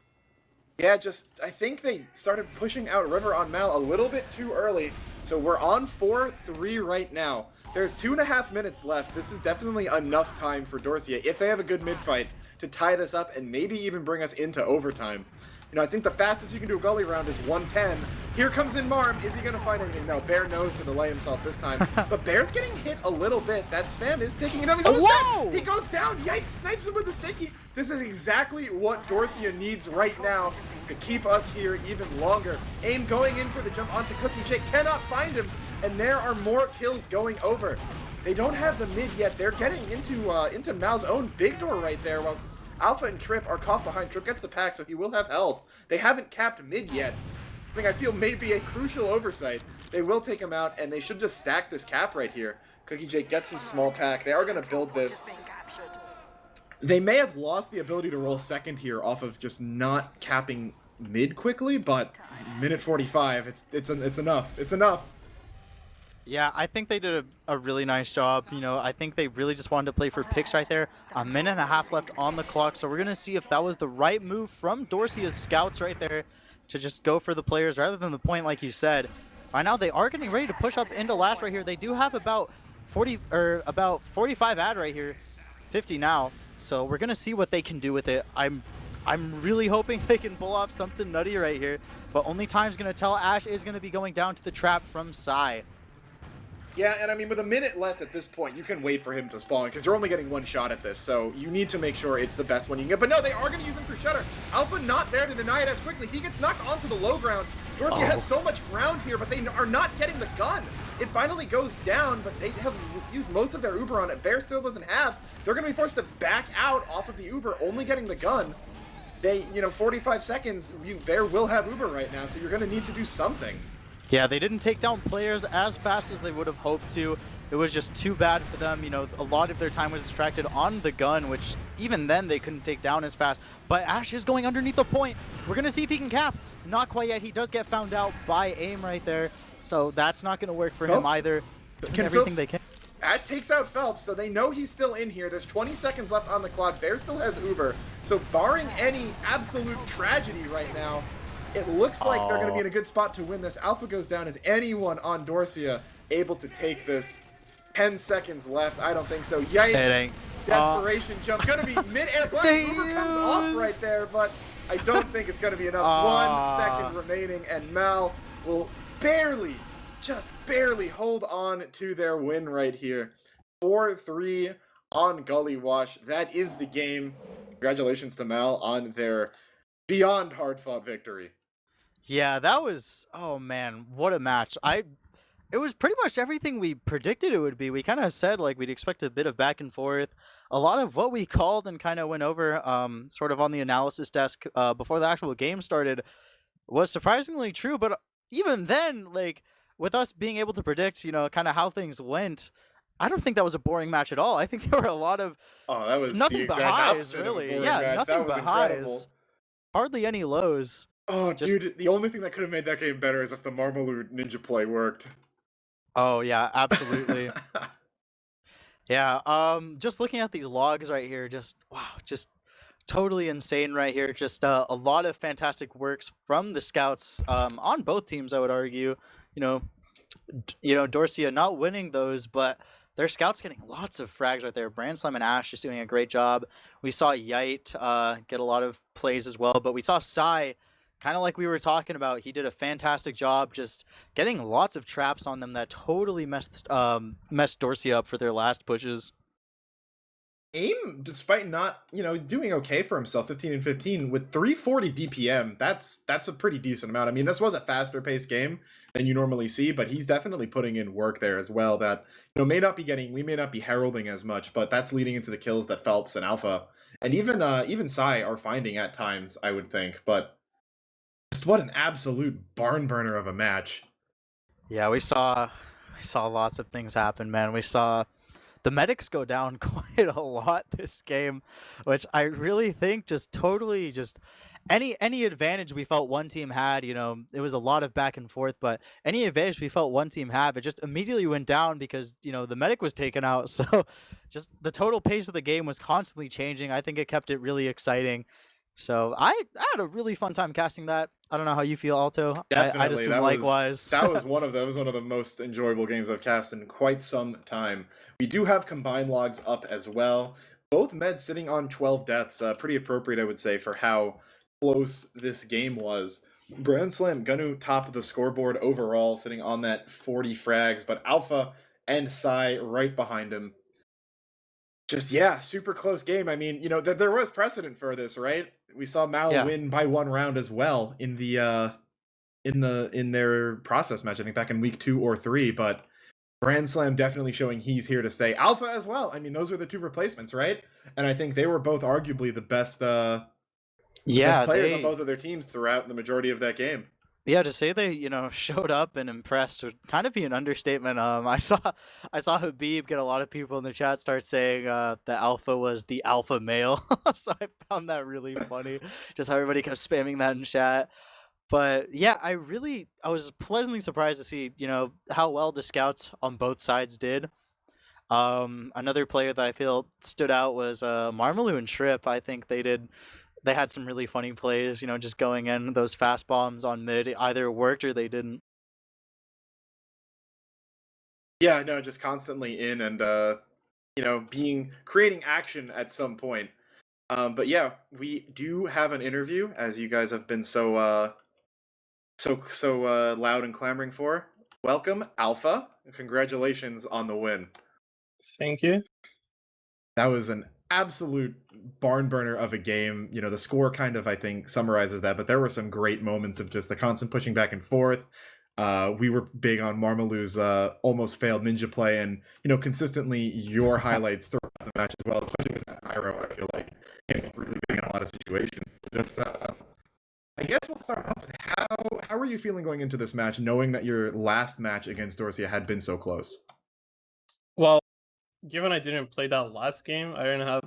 Yeah, I think they started pushing out River on Mal a little bit too early. So we're on 4-3 right now. There's 2.5 minutes left. This is definitely enough time for Dorsia, if they have a good mid-fight, to tie this up and maybe even bring us into overtime. I think the fastest you can do a gully round is 110. Here comes in Marm. Is he going to find anything? No, Bear knows to delay himself this time. But Bear's getting hit a little bit. That spam is taking it up. He's almost dead. He goes down. Yikes, snipes him with the sticky. This is exactly what Dorsia needs right now to keep us here even longer. Aim going in for the jump onto Cookie Jake. Cannot find him. And there are more kills going over. They don't have the mid yet. They're getting into Mal's own big door right there. While Alpha and Trip are caught behind. Trip gets the pack, so he will have health. They haven't capped mid yet. I feel may be a crucial oversight. They will take him out, and they should just stack this cap right here. Cookie Jake gets his small pack. They are going to build this. They may have lost the ability to roll second here off of just not capping mid quickly, but minute 45, it's enough. It's enough. Yeah, I think they did a really nice job. I think they really just wanted to play for picks right there. A minute and a half left on the clock, so we're going to see if that was the right move from Dorsia's scouts right there to just go for the players rather than the point like you said. Right now, they are getting ready to push up into last right here. They do have about 45 ad right here, 50 now. So we're going to see what they can do with it. I'm really hoping they can pull off something nutty right here, but only time's going to tell. Ash is going to be going down to the trap from Sai. Yeah, and I mean, with a minute left at this point, you can wait for him to spawn, because you're only getting one shot at this, so you need to make sure it's the best one you can get. But no, they are going to use him for Shutter. Alpha not there to deny it as quickly. He gets knocked onto the low ground. Dorsia has so much ground here, but they are not getting the gun. It finally goes down, but they have used most of their Uber on it. Bear still doesn't have. They're going to be forced to back out off of the Uber, only getting the gun. They, 45 seconds, Bear will have Uber right now, so you're going to need to do something. Yeah, they didn't take down players as fast as they would have hoped to. It was just too bad for them. A lot of their time was distracted on the gun, which even then they couldn't take down as fast. But Ash is going underneath the point. We're going to see if he can cap. Not quite yet. He does get found out by aim right there. So that's not going to work for him either. Everything they can. Ash takes out Phelps, so they know he's still in here. There's 20 seconds left on the clock. Bear still has Uber. So barring any absolute tragedy right now, it looks like they're going to be in a good spot to win this. Alpha goes down. Is anyone on Dorsia able to take this? 10 seconds left. I don't think so. Yikes. Desperation jump. Going to be mid-air. Black Uber comes off right there, but I don't think it's going to be enough. 1 second remaining, and Mal will just barely hold on to their win right here. 4-3 on Gully Wash. That is the game. Congratulations to Mal on their beyond hard-fought victory. Yeah, that was, oh man, what a match. It was pretty much everything we predicted it would be. We kind of said like we'd expect a bit of back and forth. A lot of what we called and kind of went over sort of on the analysis desk before the actual game started was surprisingly true. But even then, like with us being able to predict, kind of how things went, I don't think that was a boring match at all. I think there were a lot of that was nothing but highs, really. Yeah, match. Nothing but highs. Hardly any lows. Oh, dude, the only thing that could have made that game better is if the Marmalade ninja play worked. Oh, yeah, absolutely. Yeah, just looking at these logs right here, just totally insane right here. Just a lot of fantastic works from the scouts on both teams, I would argue. Dorsia not winning those, but their scouts getting lots of frags right there. Brandslam and Ash just doing a great job. We saw Yite get a lot of plays as well, but we saw Sai, kind of like we were talking about, he did a fantastic job just getting lots of traps on them that totally messed Dorsia up for their last pushes. AIM, despite not, doing okay for himself, 15 and 15 with 340 DPM, that's a pretty decent amount. I mean, this was a faster paced game than you normally see, but he's definitely putting in work there as well that, we may not be heralding as much, but that's leading into the kills that Phelps and Alpha and even Sai are finding at times, I would think. But just what an absolute barn burner of a match. Yeah, we saw lots of things happen, man. We saw the medics go down quite a lot this game, which I really think any advantage we felt one team had, it was a lot of back and forth, but any advantage we felt one team had, it just immediately went down because, the medic was taken out. So just the total pace of the game was constantly changing. I think it kept it really exciting. So I had a really fun time casting that. I don't know how you feel, Alto. Definitely. I'd assume likewise. That was one of the most enjoyable games I've cast in quite some time. We do have combined logs up as well. Both meds sitting on 12 deaths. Pretty appropriate, I would say, for how close this game was. Brandslam gonna top of the scoreboard overall, sitting on that 40 frags, but Alpha and Sai right behind him. Just, super close game. I mean, there was precedent for this, right? We saw Mal win by one round as well in their process match, I think back in week 2 or 3, but Brandslam definitely showing he's here to stay. Alpha as well. I mean, those were the two replacements, right? And I think they were both arguably the best players on both of their teams throughout the majority of that game. Yeah, to say they, showed up and impressed would kind of be an understatement. I saw Habib get a lot of people in the chat start saying the alpha was the alpha male, so I found that really funny. Just how everybody kept spamming that in chat. But yeah, I was pleasantly surprised to see, how well the scouts on both sides did. Another player that I feel stood out was Marmalou and Trip. I think they had some really funny plays, just going in those fast bombs on mid either worked or they didn't. Yeah, no, just constantly in and creating action at some point. But yeah, we do have an interview, as you guys have been so loud and clamoring for. Welcome, Alpha. Congratulations on the win. Thank you. That was an absolute barn burner of a game. The score kind of, I think, summarizes that, but there were some great moments of just the constant pushing back and forth. We were big on Marmalou's almost failed ninja play, and consistently your highlights throughout the match as well, especially with that pyro. I feel like came up really big in a lot of situations. Just, I guess we'll start off with how are you feeling going into this match, knowing that your last match against Dorsia had been so close? Well, given I didn't play that last game, I didn't have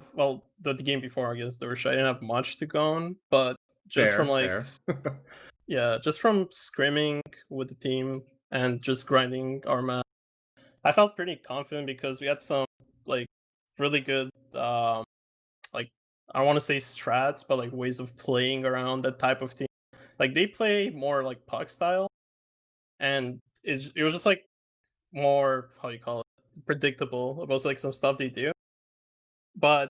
the game before against Dorsia, I didn't have much to go on, but just from Fair. just from scrimming with the team and just grinding our map, I felt pretty confident because we had some really good I don't want to say strats, but ways of playing around that type of team. They play more like puck style, and it was just more, how do you call it, predictable about some stuff they do. But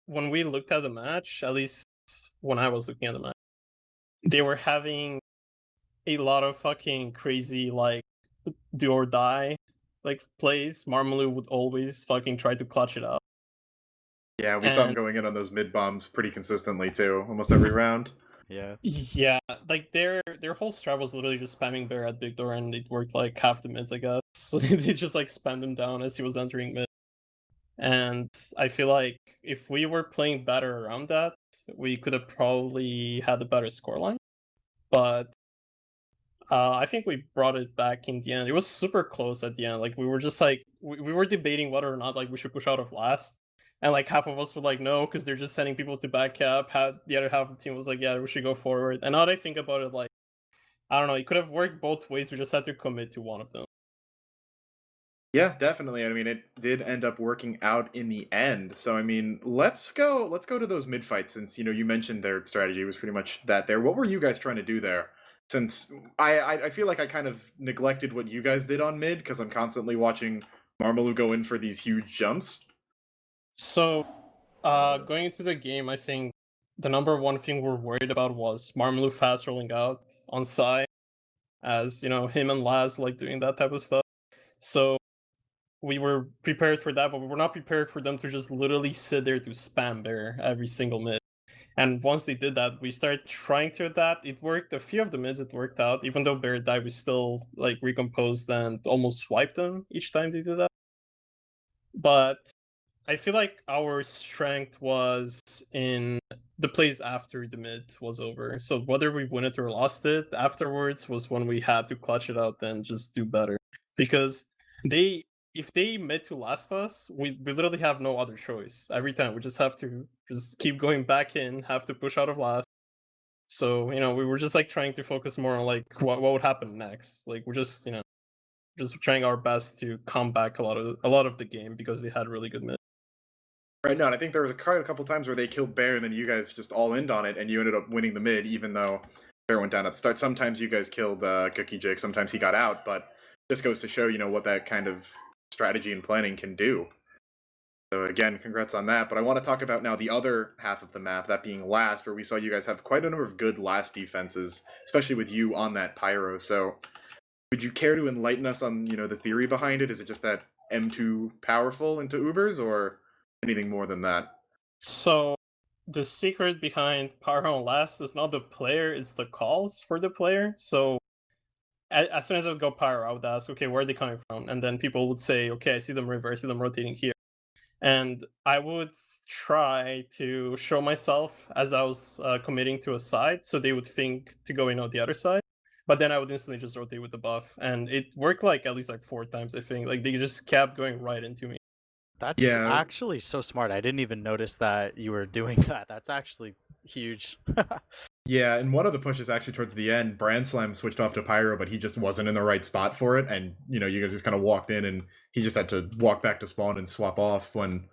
when we looked at the match, at least when I was looking at the match, they were having a lot of fucking crazy do or die plays. Marmalou would always fucking try to clutch it up. Yeah, we saw him going in on those mid bombs pretty consistently too, almost every round. Yeah. Yeah, their whole strat was literally just spamming bear at big door, and it worked half the mids, I guess. So they just spammed him down as he was entering mid. And I feel like if we were playing better around that, we could have probably had a better scoreline. But I think we brought it back in the end. It was super close at the end. We were just we were debating whether or not we should push out of last. And half of us were no, because they're just sending people to back cap. The other half of the team was yeah, we should go forward. And now that I think about it, I don't know, it could have worked both ways. We just had to commit to one of them. Yeah, definitely. I mean, it did end up working out in the end. So, I mean, let's go to those mid fights, since you mentioned their strategy was pretty much that there. What were you guys trying to do there? Since I feel like I kind of neglected what you guys did on mid, because I'm constantly watching Marmalou go in for these huge jumps. So, going into the game, I think the number one thing we're worried about was Marmalou fast rolling out on side, as him and Laz doing that type of stuff. So we were prepared for that, but we were not prepared for them to just literally sit there to spam bear every single mid. And once they did that, we started trying to adapt. It worked. A few of the mids it worked out. Even though bear died, we still recomposed and almost swiped them each time they did that. But I feel like our strength was in the plays after the mid was over. So whether we win it or lost it, afterwards was when we had to clutch it out and just do better. Because if they mid to last us, we literally have no other choice. Every time we just have to just keep going back in, have to push out of last. So, we were just trying to focus more on what would happen next. We're just, just trying our best to come back a lot of the game, because they had really good mid. Right, no, and I think there was a couple times where they killed Bear, and then you guys just all in on it, and you ended up winning the mid, even though Bear went down at the start. Sometimes you guys killed Cookie Jake, sometimes he got out, but just goes to show, what that kind of strategy and planning can do. So again, congrats on that. But I want to talk about now the other half of the map, that being last, where we saw you guys have quite a number of good last defenses, especially with you on that pyro. So would you care to enlighten us on, the theory behind it? Is it just that M2 powerful into Ubers, or anything more than that? So the secret behind Pyro on last is not the player, it's the calls for the player. So as soon as I would go Pyro, I would ask, okay, where are they coming from? And then people would say, okay, I see them river, I see them rotating here. And I would try to show myself as I was committing to a side, so they would think to go in on the other side. but then I would instantly just rotate with the buff, and it worked like at least like 4 times, I think. Like they just kept going right into me. That's Yeah. actually so smart. I didn't even notice that you were doing that. That's actually huge. Yeah, and one of the pushes actually towards the end, Brand Slam switched off to Pyro, but he just wasn't in the right spot for it, and you know, you guys just kind of walked in, and he just had to walk back to spawn and swap off. When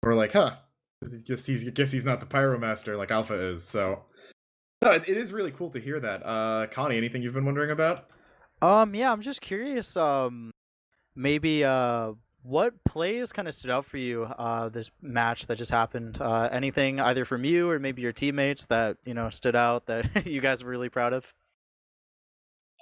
we're like, huh, guess he's not the Pyro Master like Alpha is. So no, it is really cool to hear that. Connie, anything you've been wondering about? Yeah, I'm just curious. Maybe what plays kind of stood out for you this match that just happened? Anything either from you or maybe your teammates that stood out that you guys were really proud of?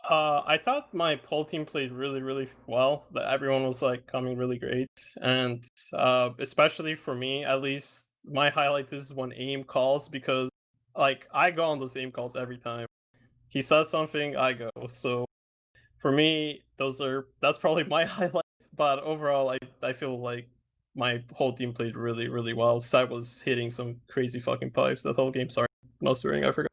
I thought my whole team played really, really well. That everyone was like coming really great, and especially for me, at least my highlight is when aim calls, because like I go on those aim calls every time. He says something, I go. So for me, that's probably my highlight. But overall, I feel like my whole team played really, really well. Sai was hitting some crazy fucking pipes that whole game. Sorry, no swearing. I forgot.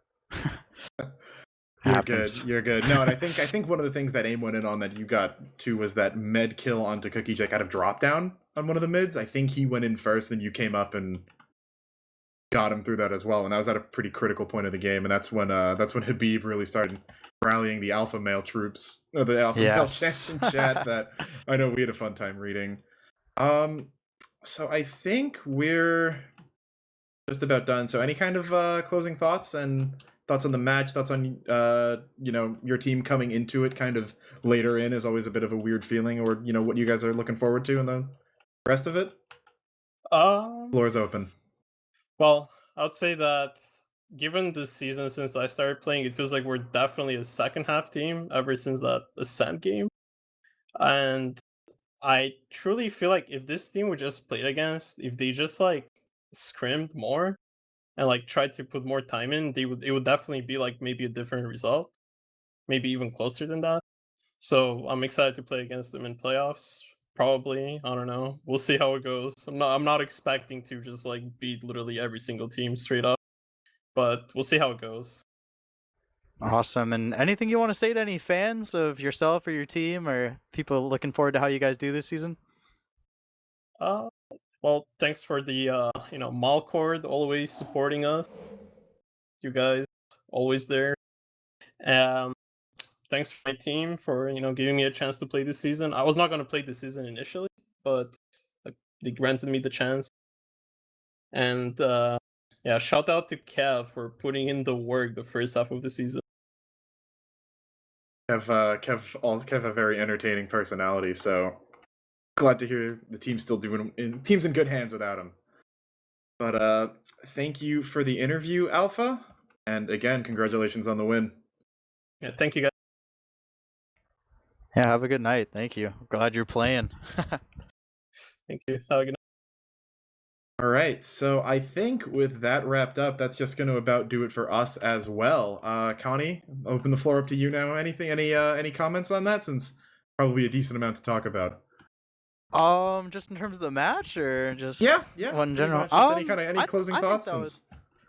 You're Happens. good. You're good. No, and I think one of the things that aim went in on that you got to was that med kill onto Cookie Jake out of drop down on one of the mids. I think he went in first, then you came up and got him through that as well. And that was at a pretty critical point of the game. And that's when Habib really started rallying the alpha male troops, or the alpha male chants in chat that I know we had a fun time reading. So I think we're just about done. So any kind of closing thoughts and thoughts on the match, thoughts on your team coming into it kind of later in is always a bit of a weird feeling, or what you guys are looking forward to in the rest of it? Floor's open. Well, I would say that given the season since I started playing, it feels like we're definitely a second half team ever since that Ascent game. And I truly feel like if this team we just played against, if they just like scrimmed more and like tried to put more time in, it would definitely be like maybe a different result, maybe even closer than that. So I'm excited to play against them in playoffs. Probably, I don't know. We'll see how it goes. I'm not expecting to just like beat literally every single team straight up, but we'll see how it goes. Awesome. And anything you want to say to any fans of yourself or your team or people looking forward to how you guys do this season? Well, thanks for the Malcord always supporting us. You guys always there. Thanks for my team for giving me a chance to play this season. I was not going to play this season initially, but they granted me the chance. And yeah, shout out to Kev for putting in the work the first half of the season. Kev a very entertaining personality, so glad to hear the team's still team's in good hands without him. But thank you for the interview, Alpha, and again, congratulations on the win. Yeah, thank you guys. Yeah, have a good night. Thank you. Glad you're playing. Thank you. Have a good night. All right, so I think with that wrapped up, that's just going to about do it for us as well. Connie, open the floor up to you now. Any comments on that, since probably a decent amount to talk about? Just in terms of the match, or just yeah, one in general. Just any closing thoughts?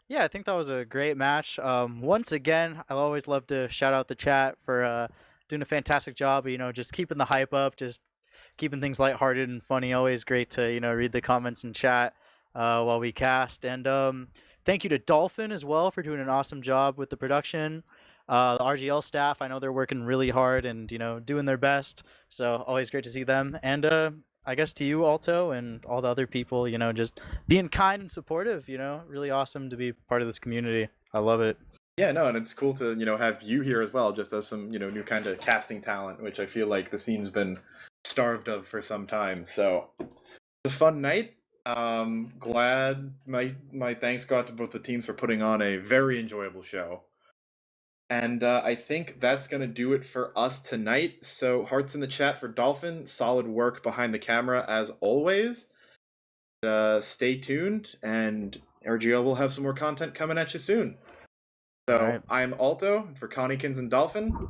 Yeah, I think that was a great match. Once again, I always love to shout out the chat for doing a fantastic job. Just keeping the hype up, just keeping things lighthearted and funny. Always great to read the comments and chat while we cast. And thank you to Dolphin as well for doing an awesome job with the production. The RGL staff, I know they're working really hard and doing their best. So always great to see them. And I guess to you, Alto, and all the other people, just being kind and supportive. Really awesome to be part of this community. I love it. Yeah, no, and it's cool to have you here as well, just as some new kind of casting talent, which I feel like the scene's been starved of for some time. So it's a fun night. Glad my thanks go out to both the teams for putting on a very enjoyable show. And I think that's going to do it for us tonight. So hearts in the chat for Dolphin. Solid work behind the camera as always. Stay tuned, and RGL will have some more content coming at you soon. So right. I'm Alto for Conniekins and Dolphin.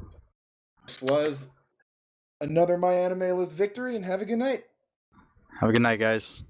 This was another My Anime List victory, and have a good night. Have a good night, guys.